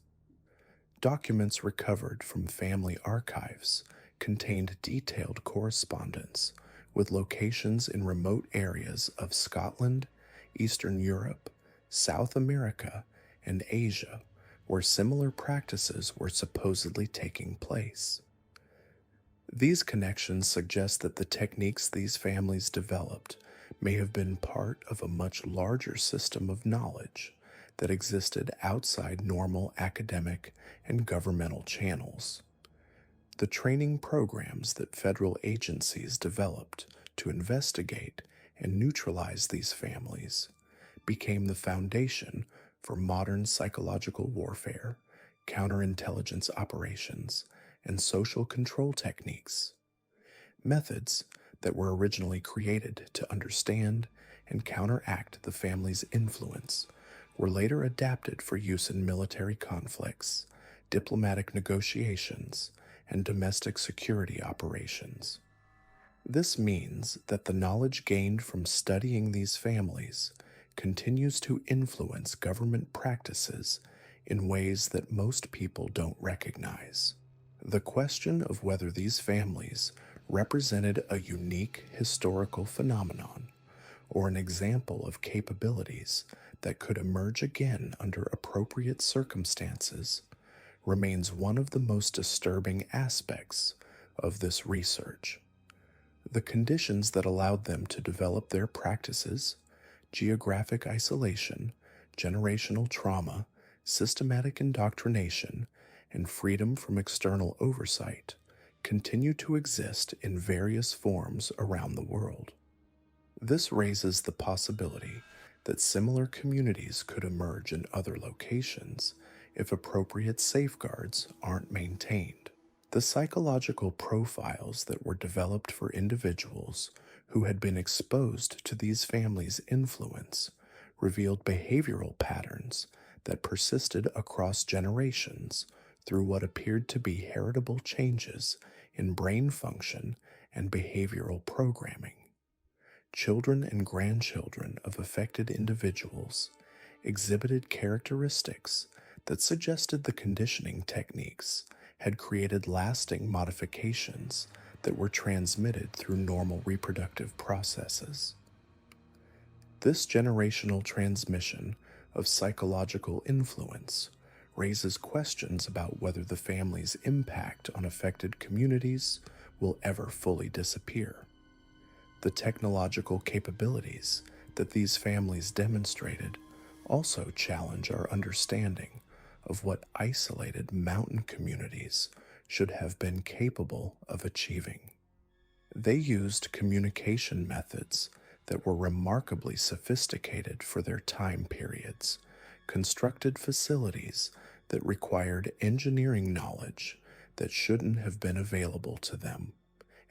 Documents recovered from family archives contained detailed correspondence with locations in remote areas of Scotland, Eastern Europe, South America, and Asia, where similar practices were supposedly taking place. These connections suggest that the techniques these families developed may have been part of a much larger system of knowledge that existed outside normal academic and governmental channels. The training programs that federal agencies developed to investigate and neutralize these families became the foundation for modern psychological warfare, counterintelligence operations, and social control techniques. Methods that were originally created to understand and counteract the family's influence were later adapted for use in military conflicts, diplomatic negotiations, and domestic security operations. This means that the knowledge gained from studying these families continues to influence government practices in ways that most people don't recognize. The question of whether these families represented a unique historical phenomenon or an example of capabilities that could emerge again under appropriate circumstances remains one of the most disturbing aspects of this research. The conditions that allowed them to develop their practices, geographic isolation, generational trauma, systematic indoctrination, and freedom from external oversight, continue to exist in various forms around the world. This raises the possibility that similar communities could emerge in other locations if appropriate safeguards aren't maintained. The psychological profiles that were developed for individuals who had been exposed to these families' influence revealed behavioral patterns that persisted across generations through what appeared to be heritable changes in brain function and behavioral programming. Children and grandchildren of affected individuals exhibited characteristics that suggested the conditioning techniques had created lasting modifications that were transmitted through normal reproductive processes. This generational transmission of psychological influence raises questions about whether the family's impact on affected communities will ever fully disappear. The technological capabilities that these families demonstrated also challenge our understanding of what isolated mountain communities should have been capable of achieving. They used communication methods that were remarkably sophisticated for their time periods, constructed facilities that required engineering knowledge that shouldn't have been available to them,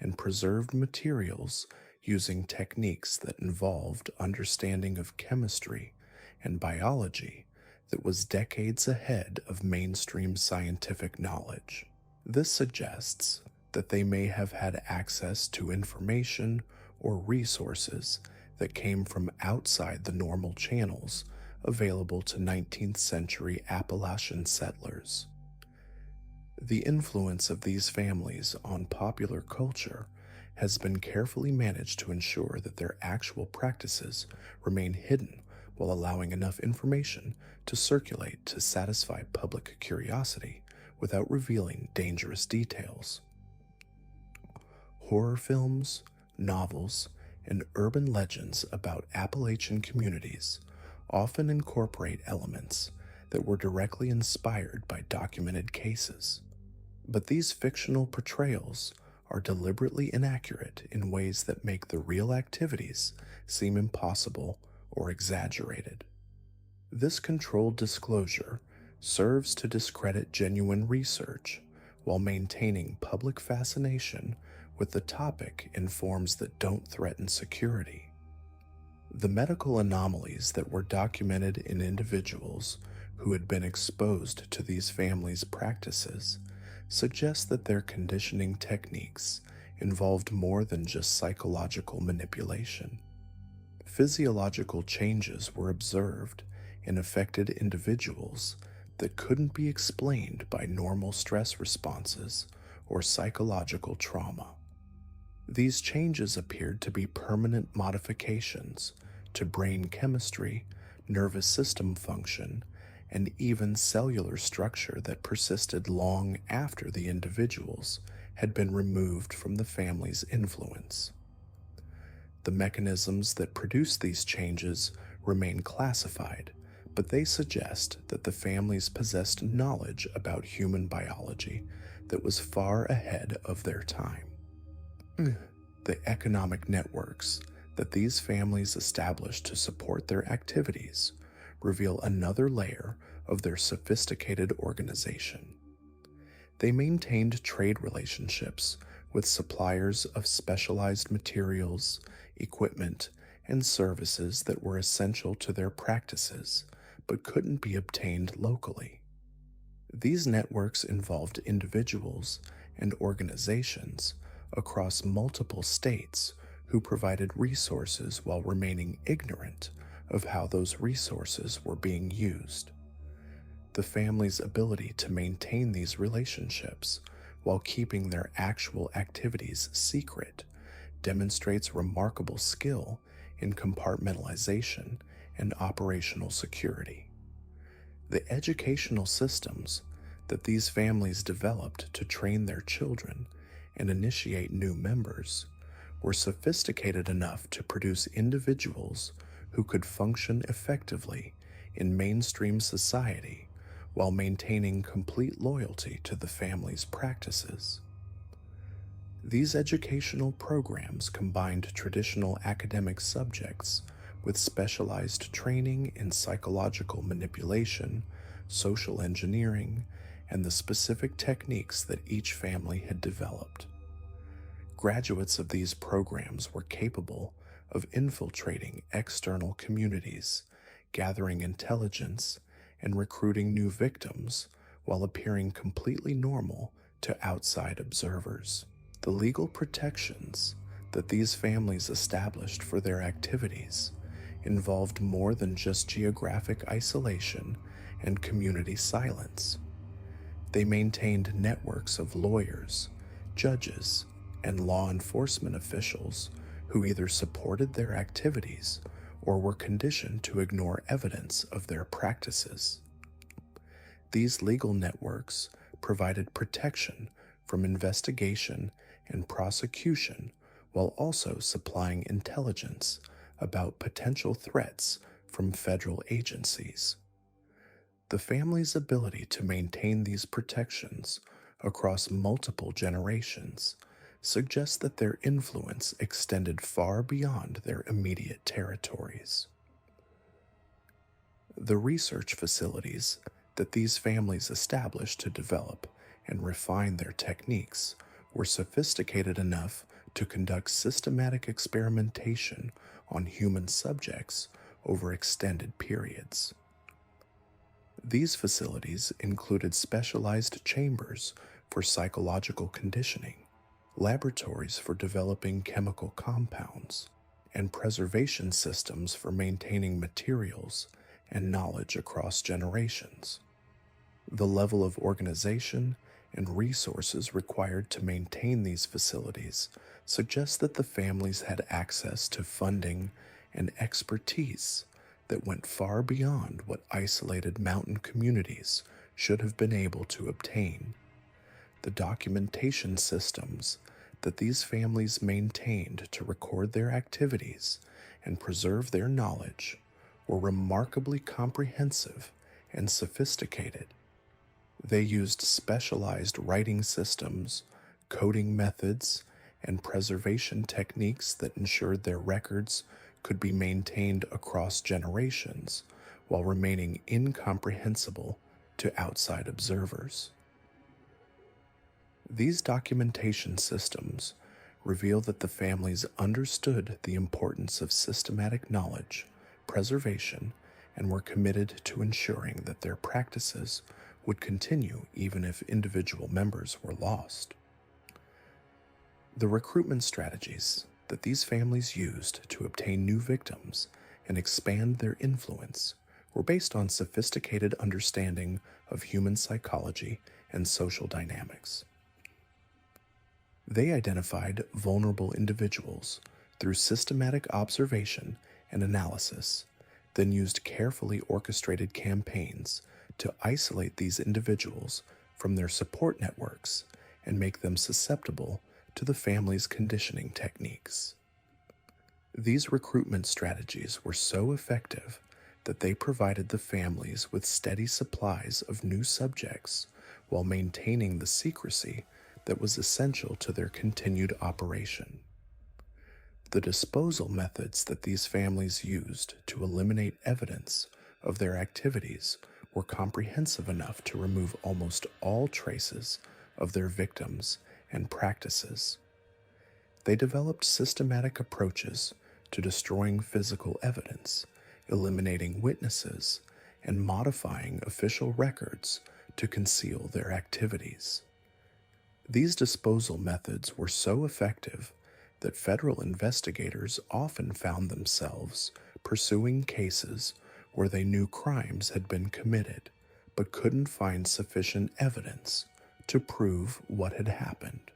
and preserved materials using techniques that involved understanding of chemistry and biology that was decades ahead of mainstream scientific knowledge. This suggests that they may have had access to information or resources that came from outside the normal channels available to 19th century Appalachian settlers. The influence of these families on popular culture has been carefully managed to ensure that their actual practices remain hidden while allowing enough information to circulate to satisfy public curiosity without revealing dangerous details. Horror films, novels, and urban legends about Appalachian communities often incorporate elements that were directly inspired by documented cases. But these fictional portrayals are deliberately inaccurate in ways that make the real activities seem impossible or exaggerated. This controlled disclosure serves to discredit genuine research while maintaining public fascination with the topic in forms that don't threaten security. The medical anomalies that were documented in individuals who had been exposed to these families' practices suggest that their conditioning techniques involved more than just psychological manipulation. Physiological changes were observed in affected individuals that couldn't be explained by normal stress responses or psychological trauma. These changes appeared to be permanent modifications to brain chemistry, nervous system function, and even cellular structure that persisted long after the individuals had been removed from the family's influence. The mechanisms that produce these changes remain classified, but they suggest that the families possessed knowledge about human biology that was far ahead of their time. The economic networks that these families established to support their activities reveal another layer of their sophisticated organization. They maintained trade relationships with suppliers of specialized materials, equipment, and services that were essential to their practices but couldn't be obtained locally. These networks involved individuals and organizations across multiple states who provided resources while remaining ignorant of how those resources were being used. The family's ability to maintain these relationships while keeping their actual activities secret demonstrates remarkable skill in compartmentalization and operational security. The educational systems that these families developed to train their children and initiate new members were sophisticated enough to produce individuals who could function effectively in mainstream society while maintaining complete loyalty to the family's practices. These educational programs combined traditional academic subjects with specialized training in psychological manipulation, social engineering, and the specific techniques that each family had developed. Graduates of these programs were capable of infiltrating external communities, gathering intelligence, and recruiting new victims while appearing completely normal to outside observers. The legal protections that these families established for their activities involved more than just geographic isolation and community silence. They maintained networks of lawyers, judges, and law enforcement officials who either supported their activities or were conditioned to ignore evidence of their practices. These legal networks provided protection from investigation and prosecution while also supplying intelligence about potential threats from federal agencies. The family's ability to maintain these protections across multiple generations suggests that their influence extended far beyond their immediate territories. The research facilities that these families established to develop and refine their techniques were sophisticated enough to conduct systematic experimentation on human subjects over extended periods. These facilities included specialized chambers for psychological conditioning, laboratories for developing chemical compounds, and preservation systems for maintaining materials and knowledge across generations. The level of organization and resources required to maintain these facilities suggests that the families had access to funding and expertise that went far beyond what isolated mountain communities should have been able to obtain. The documentation systems that these families maintained to record their activities and preserve their knowledge were remarkably comprehensive and sophisticated. They used specialized writing systems, coding methods, and preservation techniques that ensured their records could be maintained across generations while remaining incomprehensible to outside observers. These documentation systems reveal that the families understood the importance of systematic knowledge, preservation, and were committed to ensuring that their practices would continue even if individual members were lost. The recruitment strategies that these families used to obtain new victims and expand their influence were based on sophisticated understanding of human psychology and social dynamics. They identified vulnerable individuals through systematic observation and analysis, then used carefully orchestrated campaigns to isolate these individuals from their support networks and make them susceptible to the family's conditioning techniques. These recruitment strategies were so effective that they provided the families with steady supplies of new subjects while maintaining the secrecy that was essential to their continued operation. The disposal methods that these families used to eliminate evidence of their activities were comprehensive enough to remove almost all traces of their victims and practices. They developed systematic approaches to destroying physical evidence, eliminating witnesses, and modifying official records to conceal their activities. These disposal methods were so effective that federal investigators often found themselves pursuing cases where they knew crimes had been committed but couldn't find sufficient evidence to prove what had happened.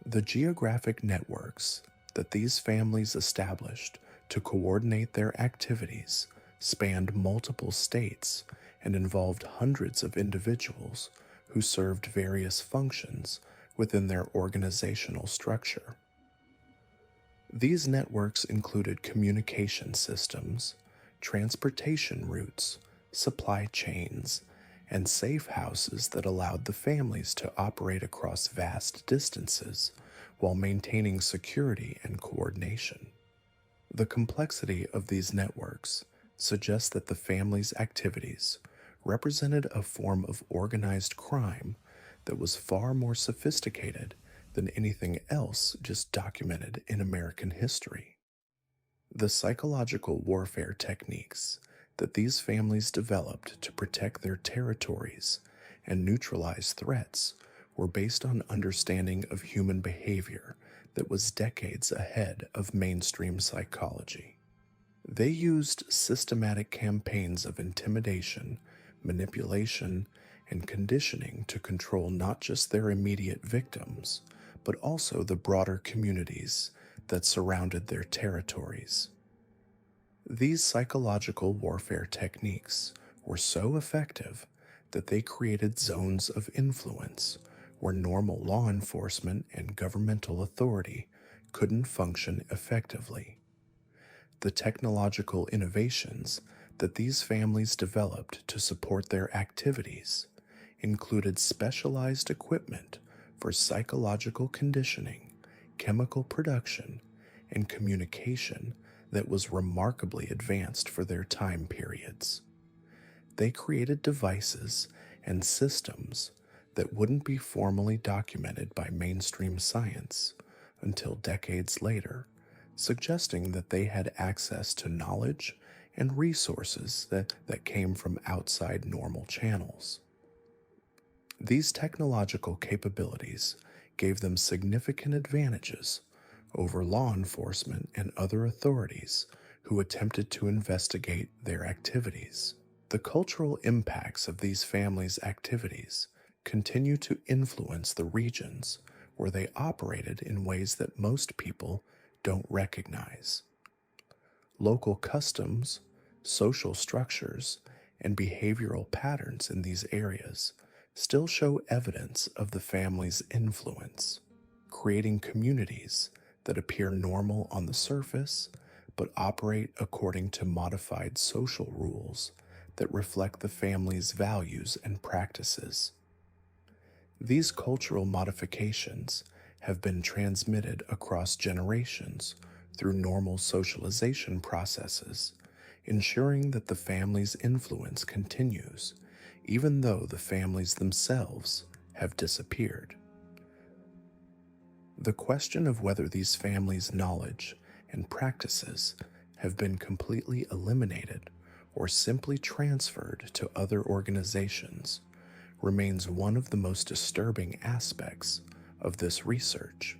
The geographic networks that these families established to coordinate their activities spanned multiple states and involved hundreds of individuals who served various functions within their organizational structure. These networks included communication systems, transportation routes, supply chains, and safe houses that allowed the families to operate across vast distances while maintaining security and coordination. The complexity of these networks suggests that the family's activities represented a form of organized crime that was far more sophisticated than anything else just documented in American history. The psychological warfare techniques that these families developed to protect their territories and neutralize threats were based on understanding of human behavior that was decades ahead of mainstream psychology. They used systematic campaigns of intimidation, manipulation, and conditioning to control not just their immediate victims, but also the broader communities that surrounded their territories. These psychological warfare techniques were so effective that they created zones of influence where normal law enforcement and governmental authority couldn't function effectively. The technological innovations that these families developed to support their activities included specialized equipment for psychological conditioning, chemical production, and communication that was remarkably advanced for their time periods. They created devices and systems that wouldn't be formally documented by mainstream science until decades later, suggesting that they had access to knowledge and resources that came from outside normal channels. These technological capabilities gave them significant advantages over law enforcement and other authorities who attempted to investigate their activities. The cultural impacts of these families' activities continue to influence the regions where they operated in ways that most people don't recognize. Local customs, social structures, and behavioral patterns in these areas still show evidence of the family's influence, creating communities that appear normal on the surface but operate according to modified social rules that reflect the family's values and practices. These cultural modifications have been transmitted across generations through normal socialization processes, ensuring that the family's influence continues even though the families themselves have disappeared. The question of whether these families' knowledge and practices have been completely eliminated or simply transferred to other organizations remains one of the most disturbing aspects of this research.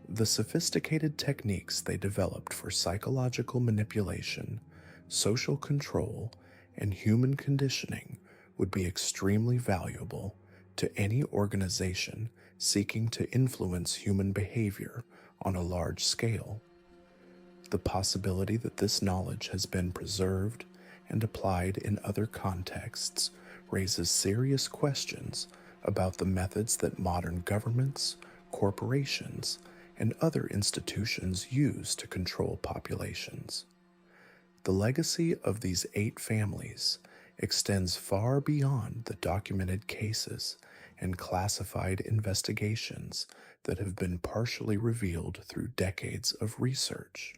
The sophisticated techniques they developed for psychological manipulation, social control, and human conditioning would be extremely valuable to any organization seeking to influence human behavior on a large scale. The possibility that this knowledge has been preserved and applied in other contexts raises serious questions about the methods that modern governments, corporations, and other institutions use to control populations. The legacy of these 8 families extends far beyond the documented cases and classified investigations that have been partially revealed through decades of research.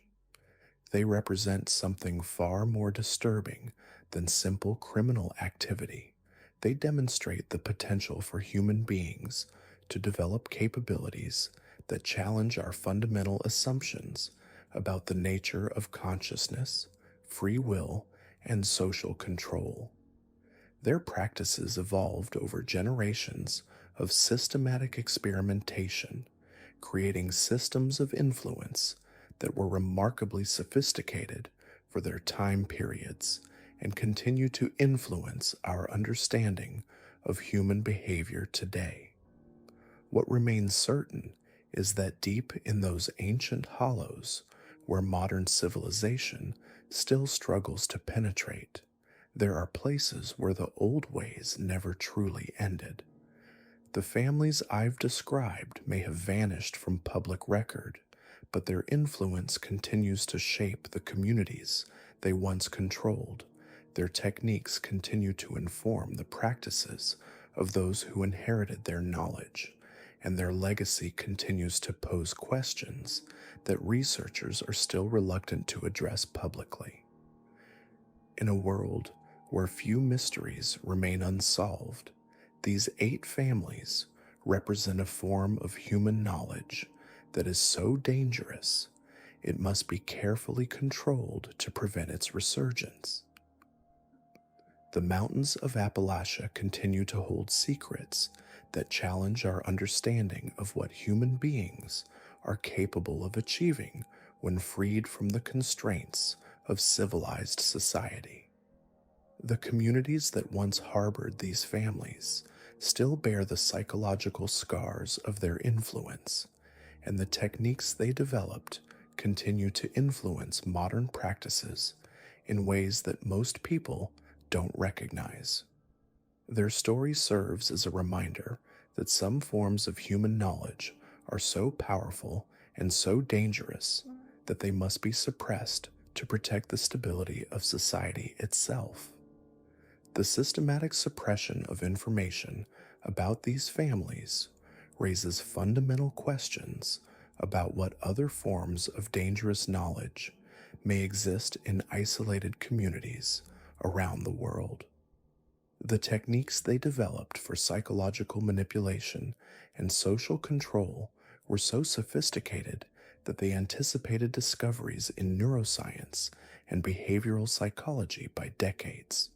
They represent something far more disturbing than simple criminal activity. They demonstrate the potential for human beings to develop capabilities that challenge our fundamental assumptions about the nature of consciousness, free will, and social control. Their practices evolved over generations of systematic experimentation, creating systems of influence that were remarkably sophisticated for their time periods and continue to influence our understanding of human behavior today. What remains certain is that deep in those ancient hollows where modern civilization still struggles to penetrate, there are places where the old ways never truly ended. The families I've described may have vanished from public record, but their influence continues to shape the communities they once controlled. Their techniques continue to inform the practices of those who inherited their knowledge, and their legacy continues to pose questions that researchers are still reluctant to address publicly. In a world where few mysteries remain unsolved, these 8 families represent a form of human knowledge that is so dangerous it must be carefully controlled to prevent its resurgence. The mountains of Appalachia continue to hold secrets that challenge our understanding of what human beings are capable of achieving when freed from the constraints of civilized society. The communities that once harbored these families still bear the psychological scars of their influence, and the techniques they developed continue to influence modern practices in ways that most people don't recognize. Their story serves as a reminder that some forms of human knowledge are so powerful and so dangerous that they must be suppressed to protect the stability of society itself. The systematic suppression of information about these families raises fundamental questions about what other forms of dangerous knowledge may exist in isolated communities around the world. The techniques they developed for psychological manipulation and social control were so sophisticated that they anticipated discoveries in neuroscience and behavioral psychology by decades.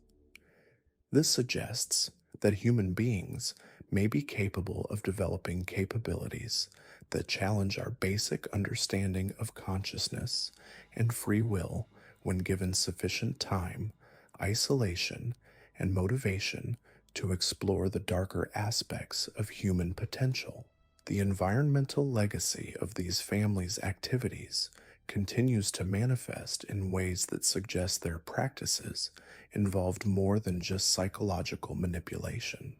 This suggests that human beings may be capable of developing capabilities that challenge our basic understanding of consciousness and free will when given sufficient time, isolation, and motivation to explore the darker aspects of human potential. The environmental legacy of these families' activities continues to manifest in ways that suggest their practices involved more than just psychological manipulation.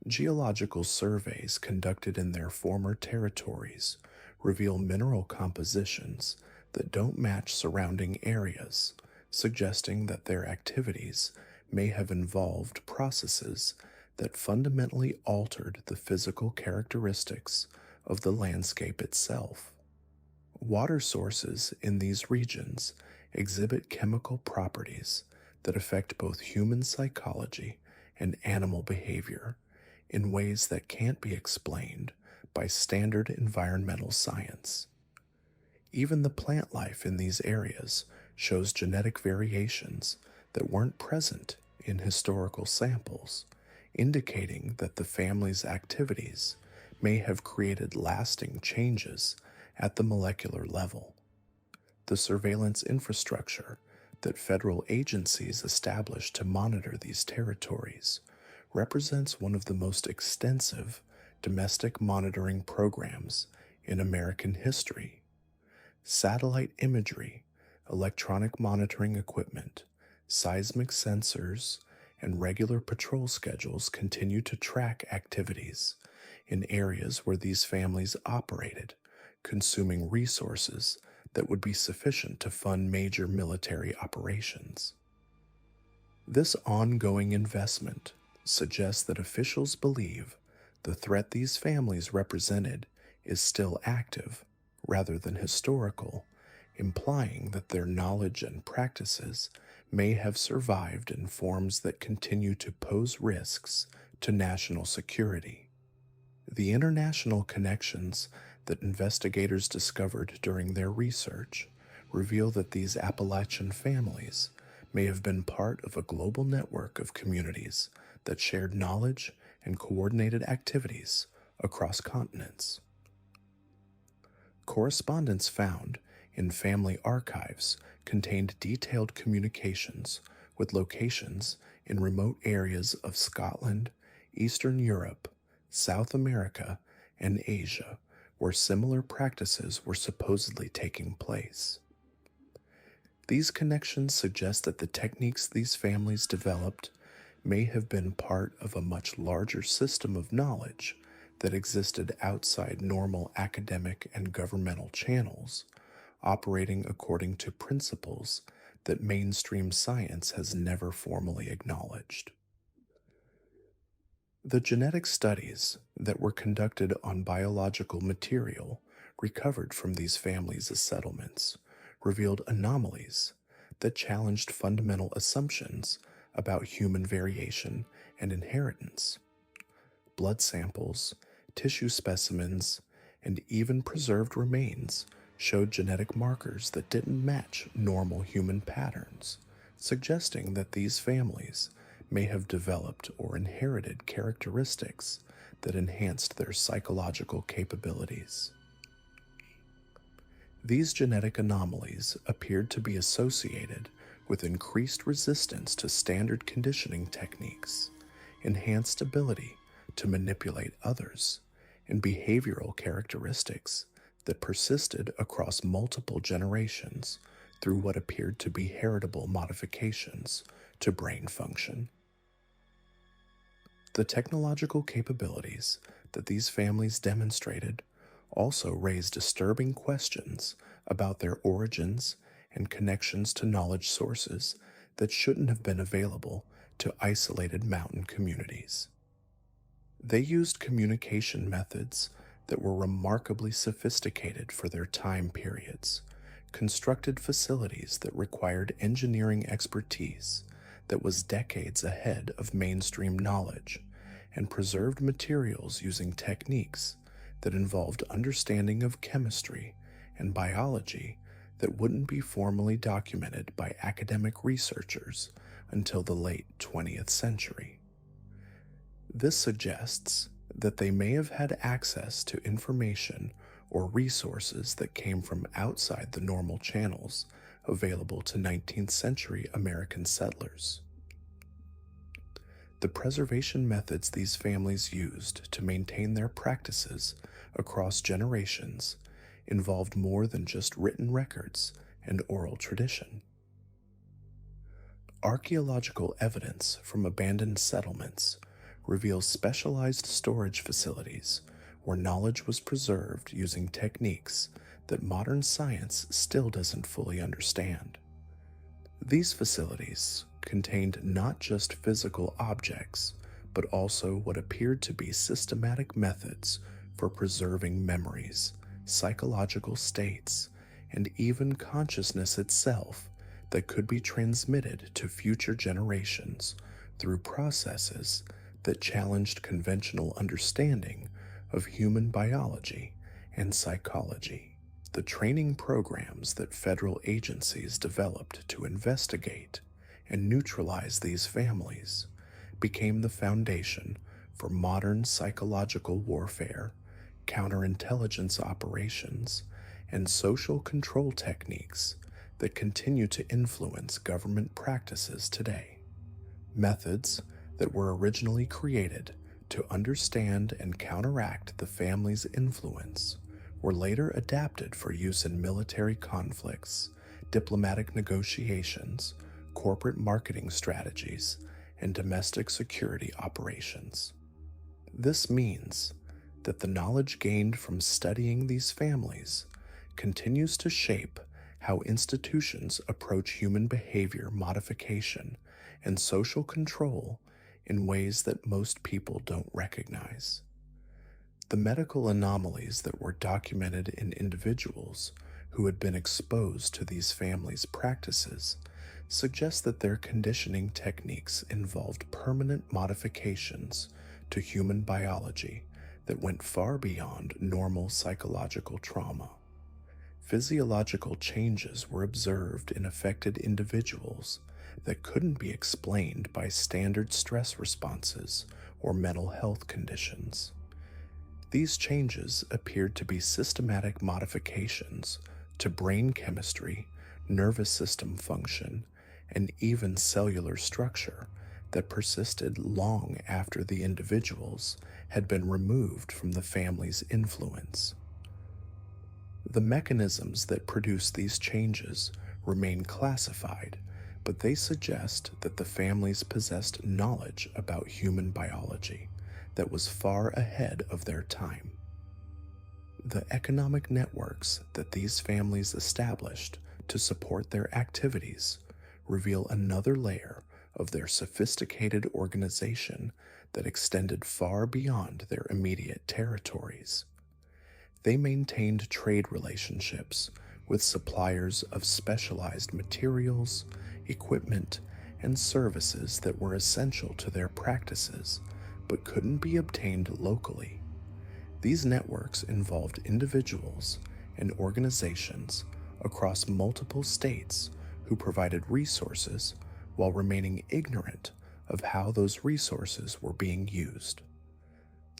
Geological surveys conducted in their former territories reveal mineral compositions that don't match surrounding areas, suggesting that their activities may have involved processes that fundamentally altered the physical characteristics of the landscape itself. Water sources in these regions exhibit chemical properties that affect both human psychology and animal behavior in ways that can't be explained by standard environmental science. Even the plant life in these areas shows genetic variations that weren't present in historical samples, indicating that the family's activities may have created lasting changes at the molecular level. The surveillance infrastructure that federal agencies established to monitor these territories represents one of the most extensive domestic monitoring programs in American history. Satellite imagery, electronic monitoring equipment, seismic sensors, and regular patrol schedules continue to track activities in areas where these families operated, consuming resources that would be sufficient to fund major military operations. This ongoing investment suggests that officials believe the threat these families represented is still active rather than historical, implying that their knowledge and practices may have survived in forms that continue to pose risks to national security. The international connections that investigators discovered during their research reveal that these Appalachian families may have been part of a global network of communities that shared knowledge and coordinated activities across continents. Correspondence found in family archives contained detailed communications with locations in remote areas of Scotland, Eastern Europe, South America, and Asia, where similar practices were supposedly taking place. These connections suggest that the techniques these families developed may have been part of a much larger system of knowledge that existed outside normal academic and governmental channels, operating according to principles that mainstream science has never formally acknowledged. The genetic studies that were conducted on biological material recovered from these families' settlements revealed anomalies that challenged fundamental assumptions about human variation and inheritance. Blood samples, tissue specimens, and even preserved remains showed genetic markers that didn't match normal human patterns, suggesting that these families may have developed or inherited characteristics that enhanced their psychological capabilities. These genetic anomalies appeared to be associated with increased resistance to standard conditioning techniques, enhanced ability to manipulate others, and behavioral characteristics that persisted across multiple generations through what appeared to be heritable modifications to brain function. The technological capabilities that these families demonstrated also raise disturbing questions about their origins and connections to knowledge sources that shouldn't have been available to isolated mountain communities. They used communication methods that were remarkably sophisticated for their time periods, constructed facilities that required engineering expertise that was decades ahead of mainstream knowledge, and preserved materials using techniques that involved understanding of chemistry and biology that wouldn't be formally documented by academic researchers until the late 20th century. This suggests that they may have had access to information or resources that came from outside the normal channels available to 19th century American settlers. The preservation methods these families used to maintain their practices across generations involved more than just written records and oral tradition. Archaeological evidence from abandoned settlements reveals specialized storage facilities where knowledge was preserved using techniques that modern science still doesn't fully understand. These facilities contained not just physical objects, but also what appeared to be systematic methods for preserving memories, psychological states, and even consciousness itself that could be transmitted to future generations through processes that challenged conventional understanding of human biology and psychology. The training programs that federal agencies developed to investigate and neutralize these families became the foundation for modern psychological warfare, counterintelligence operations, and social control techniques that continue to influence government practices today. Methods that were originally created to understand and counteract the family's influence were later adapted for use in military conflicts, diplomatic negotiations, corporate marketing strategies, and domestic security operations. This means that the knowledge gained from studying these families continues to shape how institutions approach human behavior modification and social control in ways that most people don't recognize. The medical anomalies that were documented in individuals who had been exposed to these families' practices suggest that their conditioning techniques involved permanent modifications to human biology that went far beyond normal psychological trauma. Physiological changes were observed in affected individuals that couldn't be explained by standard stress responses or mental health conditions. These changes appeared to be systematic modifications to brain chemistry, nervous system function, and even cellular structure that persisted long after the individuals had been removed from the family's influence. The mechanisms that produce these changes remain classified, but they suggest that the families possessed knowledge about human biology that was far ahead of their time. The economic networks that these families established to support their activities reveal another layer of their sophisticated organization that extended far beyond their immediate territories. They maintained trade relationships with suppliers of specialized materials, equipment, and services that were essential to their practices but couldn't be obtained locally. These networks involved individuals and organizations across multiple states who provided resources while remaining ignorant of how those resources were being used.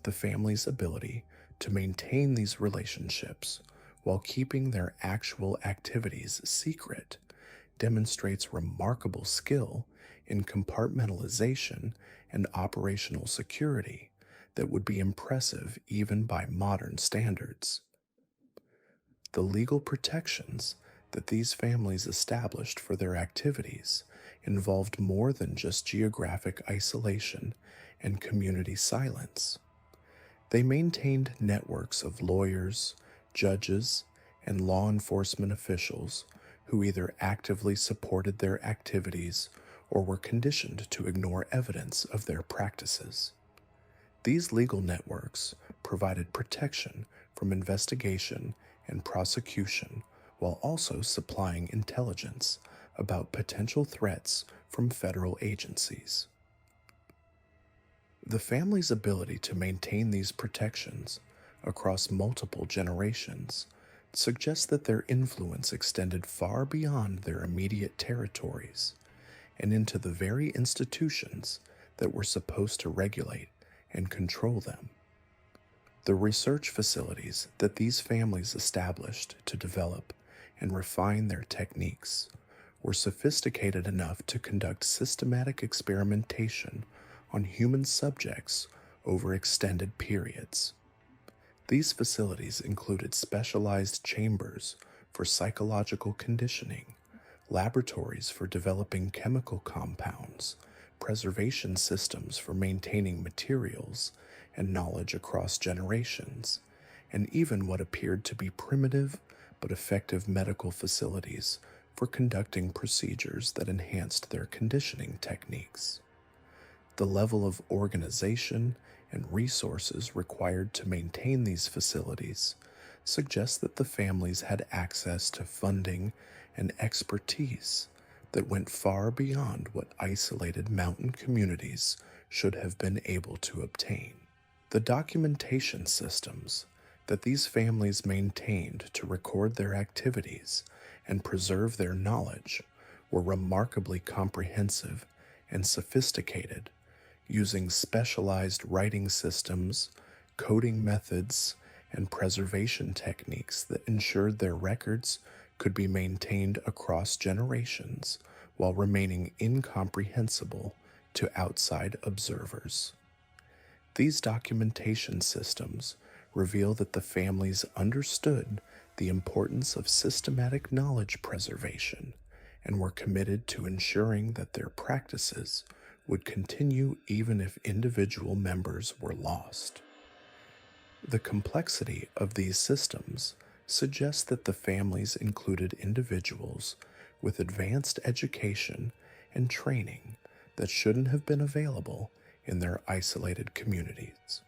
The family's ability to maintain these relationships while keeping their actual activities secret demonstrates remarkable skill in compartmentalization and operational security that would be impressive even by modern standards. The legal protections that these families established for their activities involved more than just geographic isolation and community silence. They maintained networks of lawyers, judges, and law enforcement officials who either actively supported their activities or were conditioned to ignore evidence of their practices. These legal networks provided protection from investigation and prosecution while also supplying intelligence about potential threats from federal agencies. The family's ability to maintain these protections across multiple generations suggests that their influence extended far beyond their immediate territories and into the very institutions that were supposed to regulate and control them. The research facilities that these families established to develop and refine their techniques were sophisticated enough to conduct systematic experimentation on human subjects over extended periods. These facilities included specialized chambers for psychological conditioning, laboratories for developing chemical compounds, preservation systems for maintaining materials and knowledge across generations, and even what appeared to be primitive but effective medical facilities for conducting procedures that enhanced their conditioning techniques. The level of organization and resources required to maintain these facilities suggests that the families had access to funding and expertise that went far beyond what isolated mountain communities should have been able to obtain. The documentation systems that these families maintained to record their activities and preserve their knowledge were remarkably comprehensive and sophisticated, using specialized writing systems, coding methods, and preservation techniques that ensured their records could be maintained across generations while remaining incomprehensible to outside observers. These documentation systems reveal that the families understood the importance of systematic knowledge preservation and were committed to ensuring that their practices would continue even if individual members were lost. The complexity of these systems suggests that the families included individuals with advanced education and training that shouldn't have been available in their isolated communities.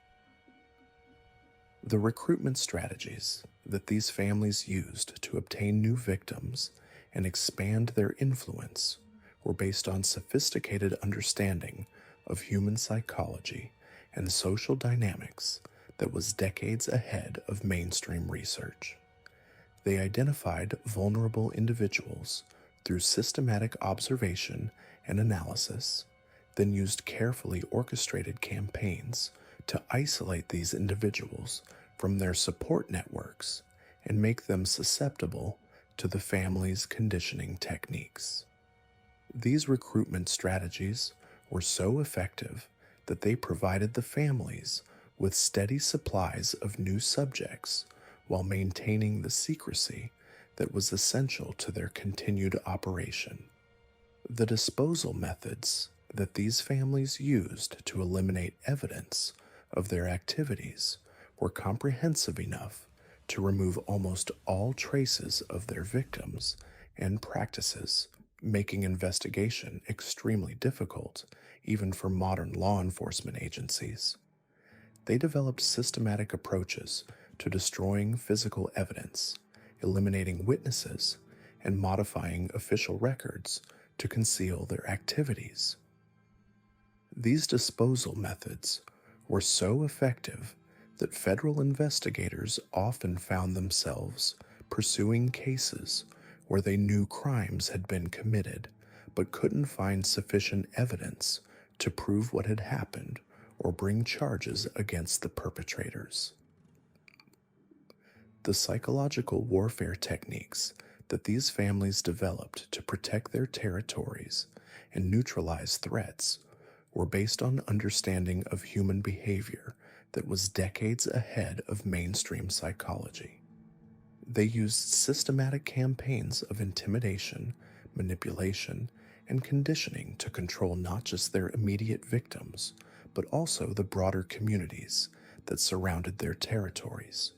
The recruitment strategies that these families used to obtain new victims and expand their influence were based on sophisticated understanding of human psychology and social dynamics that was decades ahead of mainstream research. They identified vulnerable individuals through systematic observation and analysis, then used carefully orchestrated campaigns to isolate these individuals from their support networks and make them susceptible to the family's conditioning techniques. These recruitment strategies were so effective that they provided the families with steady supplies of new subjects while maintaining the secrecy that was essential to their continued operation. The disposal methods that these families used to eliminate evidence of their activities were comprehensive enough to remove almost all traces of their victims and practices, making investigation extremely difficult even for modern law enforcement agencies. They developed systematic approaches to destroying physical evidence, eliminating witnesses, and modifying official records to conceal their activities. These disposal methods were so effective that federal investigators often found themselves pursuing cases where they knew crimes had been committed but couldn't find sufficient evidence to prove what had happened or bring charges against the perpetrators. The psychological warfare techniques that these families developed to protect their territories and neutralize threats were based on understanding of human behavior that was decades ahead of mainstream psychology. They used systematic campaigns of intimidation, manipulation, and conditioning to control not just their immediate victims, but also the broader communities that surrounded their territories.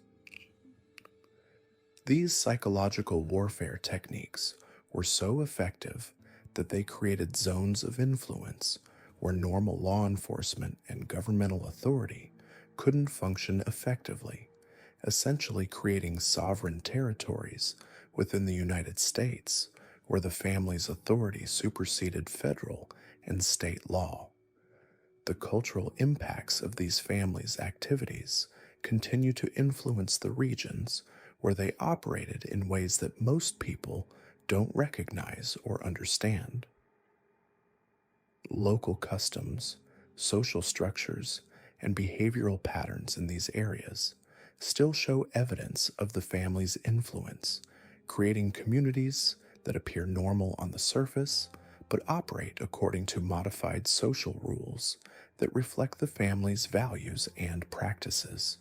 These psychological warfare techniques were so effective that they created zones of influence where normal law enforcement and governmental authority couldn't function effectively, essentially creating sovereign territories within the United States where the family's authority superseded federal and state law. The cultural impacts of these families' activities continue to influence the regions where they operated in ways that most people don't recognize or understand. Local customs, social structures, and behavioral patterns in these areas still show evidence of the family's influence, creating communities that appear normal on the surface but operate according to modified social rules that reflect the family's values and practices.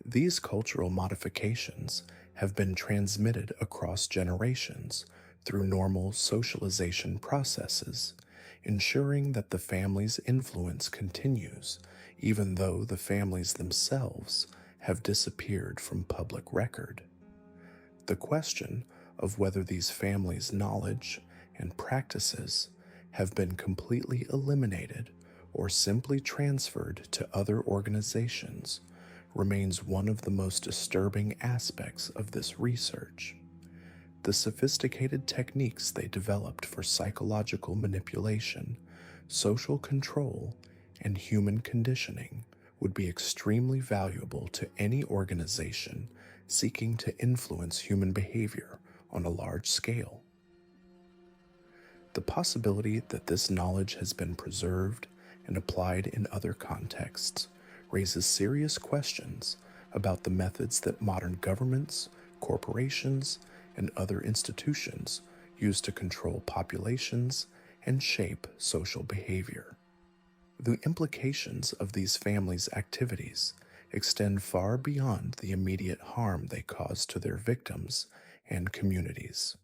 These cultural modifications have been transmitted across generations through normal socialization processes, ensuring that the family's influence continues even though the families themselves have disappeared from public record. The question of whether these families' knowledge and practices have been completely eliminated or simply transferred to other organizations remains one of the most disturbing aspects of this research. The sophisticated techniques they developed for psychological manipulation, social control, and human conditioning would be extremely valuable to any organization seeking to influence human behavior on a large scale. The possibility that this knowledge has been preserved and applied in other contexts raises serious questions about the methods that modern governments, corporations, and other institutions use to control populations and shape social behavior. The implications of these families' activities extend far beyond the immediate harm they cause to their victims and communities.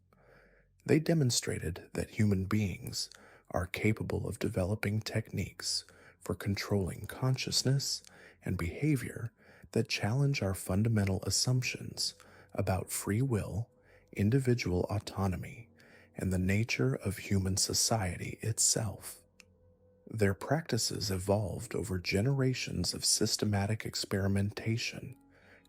They demonstrated that human beings are capable of developing techniques for controlling consciousness and behavior that challenge our fundamental assumptions about free will, individual autonomy, and the nature of human society itself. Their practices evolved over generations of systematic experimentation,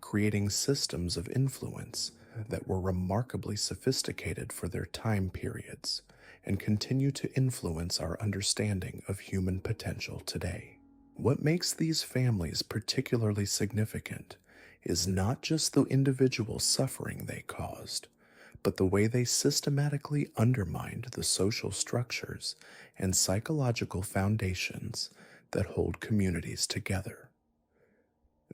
creating systems of influence that were remarkably sophisticated for their time periods and continue to influence our understanding of human potential today. What makes these families particularly significant is not just the individual suffering they caused, but the way they systematically undermined the social structures and psychological foundations that hold communities together.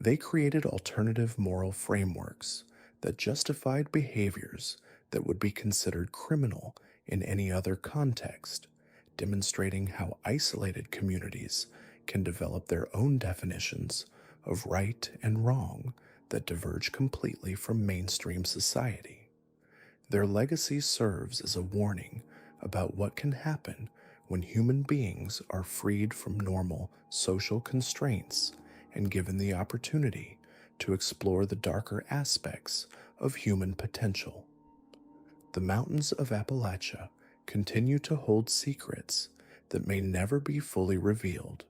They created alternative moral frameworks that justified behaviors that would be considered criminal in any other context, demonstrating how isolated communities can develop their own definitions of right and wrong that diverge completely from mainstream society. Their legacy serves as a warning about what can happen when human beings are freed from normal social constraints and given the opportunity to explore the darker aspects of human potential. The mountains of Appalachia continue to hold secrets that may never be fully revealed,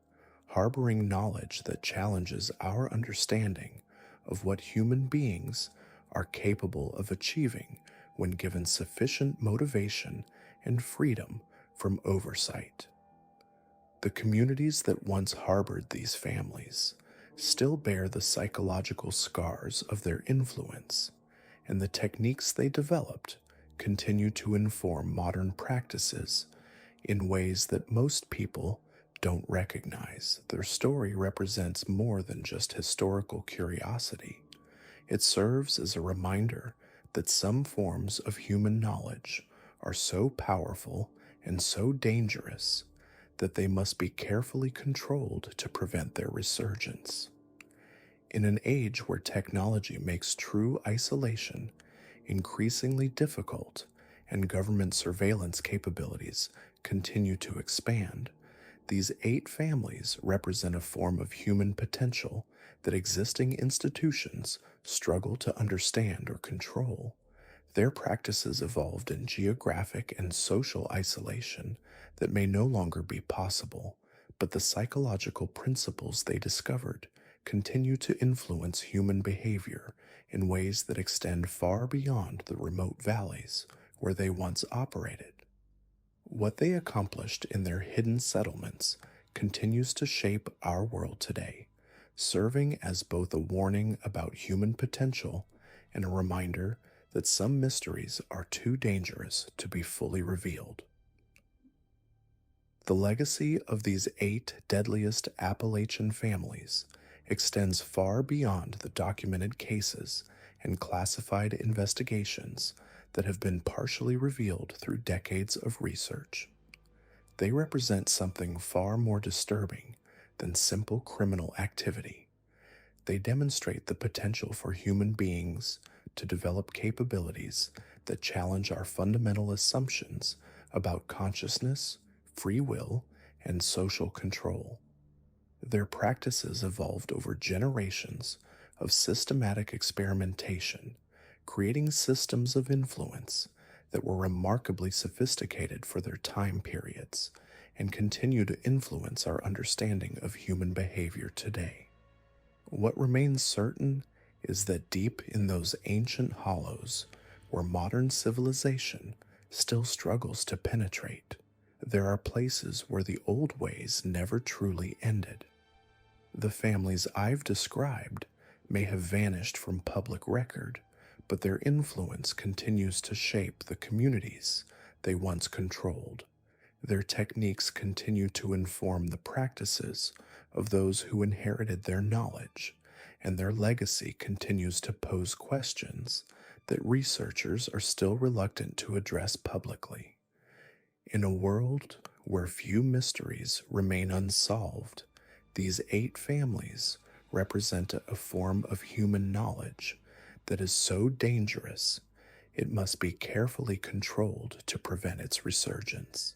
harboring knowledge that challenges our understanding of what human beings are capable of achieving when given sufficient motivation and freedom from oversight. The communities that once harbored these families still bear the psychological scars of their influence, and the techniques they developed continue to inform modern practices in ways that most people don't recognize. Their story represents more than just historical curiosity. It serves as a reminder that some forms of human knowledge are so powerful and so dangerous that they must be carefully controlled to prevent their resurgence. In an age where technology makes true isolation increasingly difficult and government surveillance capabilities continue to expand, these 8 families represent a form of human potential that existing institutions struggle to understand or control. Their practices evolved in geographic and social isolation that may no longer be possible, but the psychological principles they discovered continue to influence human behavior in ways that extend far beyond the remote valleys where they once operated. What they accomplished in their hidden settlements continues to shape our world today, serving as both a warning about human potential and a reminder that some mysteries are too dangerous to be fully revealed. The legacy of these 8 deadliest Appalachian families extends far beyond the documented cases and classified investigations that have been partially revealed through decades of research. They represent something far more disturbing than simple criminal activity. They demonstrate the potential for human beings to develop capabilities that challenge our fundamental assumptions about consciousness, free will, and social control. Their practices evolved over generations of systematic experimentation, creating systems of influence that were remarkably sophisticated for their time periods and continue to influence our understanding of human behavior today. What remains certain is that deep in those ancient hollows where modern civilization still struggles to penetrate, there are places where the old ways never truly ended. The families I've described may have vanished from public record, but their influence continues to shape the communities they once controlled. Their techniques continue to inform the practices of those who inherited their knowledge, and their legacy continues to pose questions that researchers are still reluctant to address publicly. In a world where few mysteries remain unsolved, these 8 families represent a form of human knowledge that is so dangerous it must be carefully controlled to prevent its resurgence.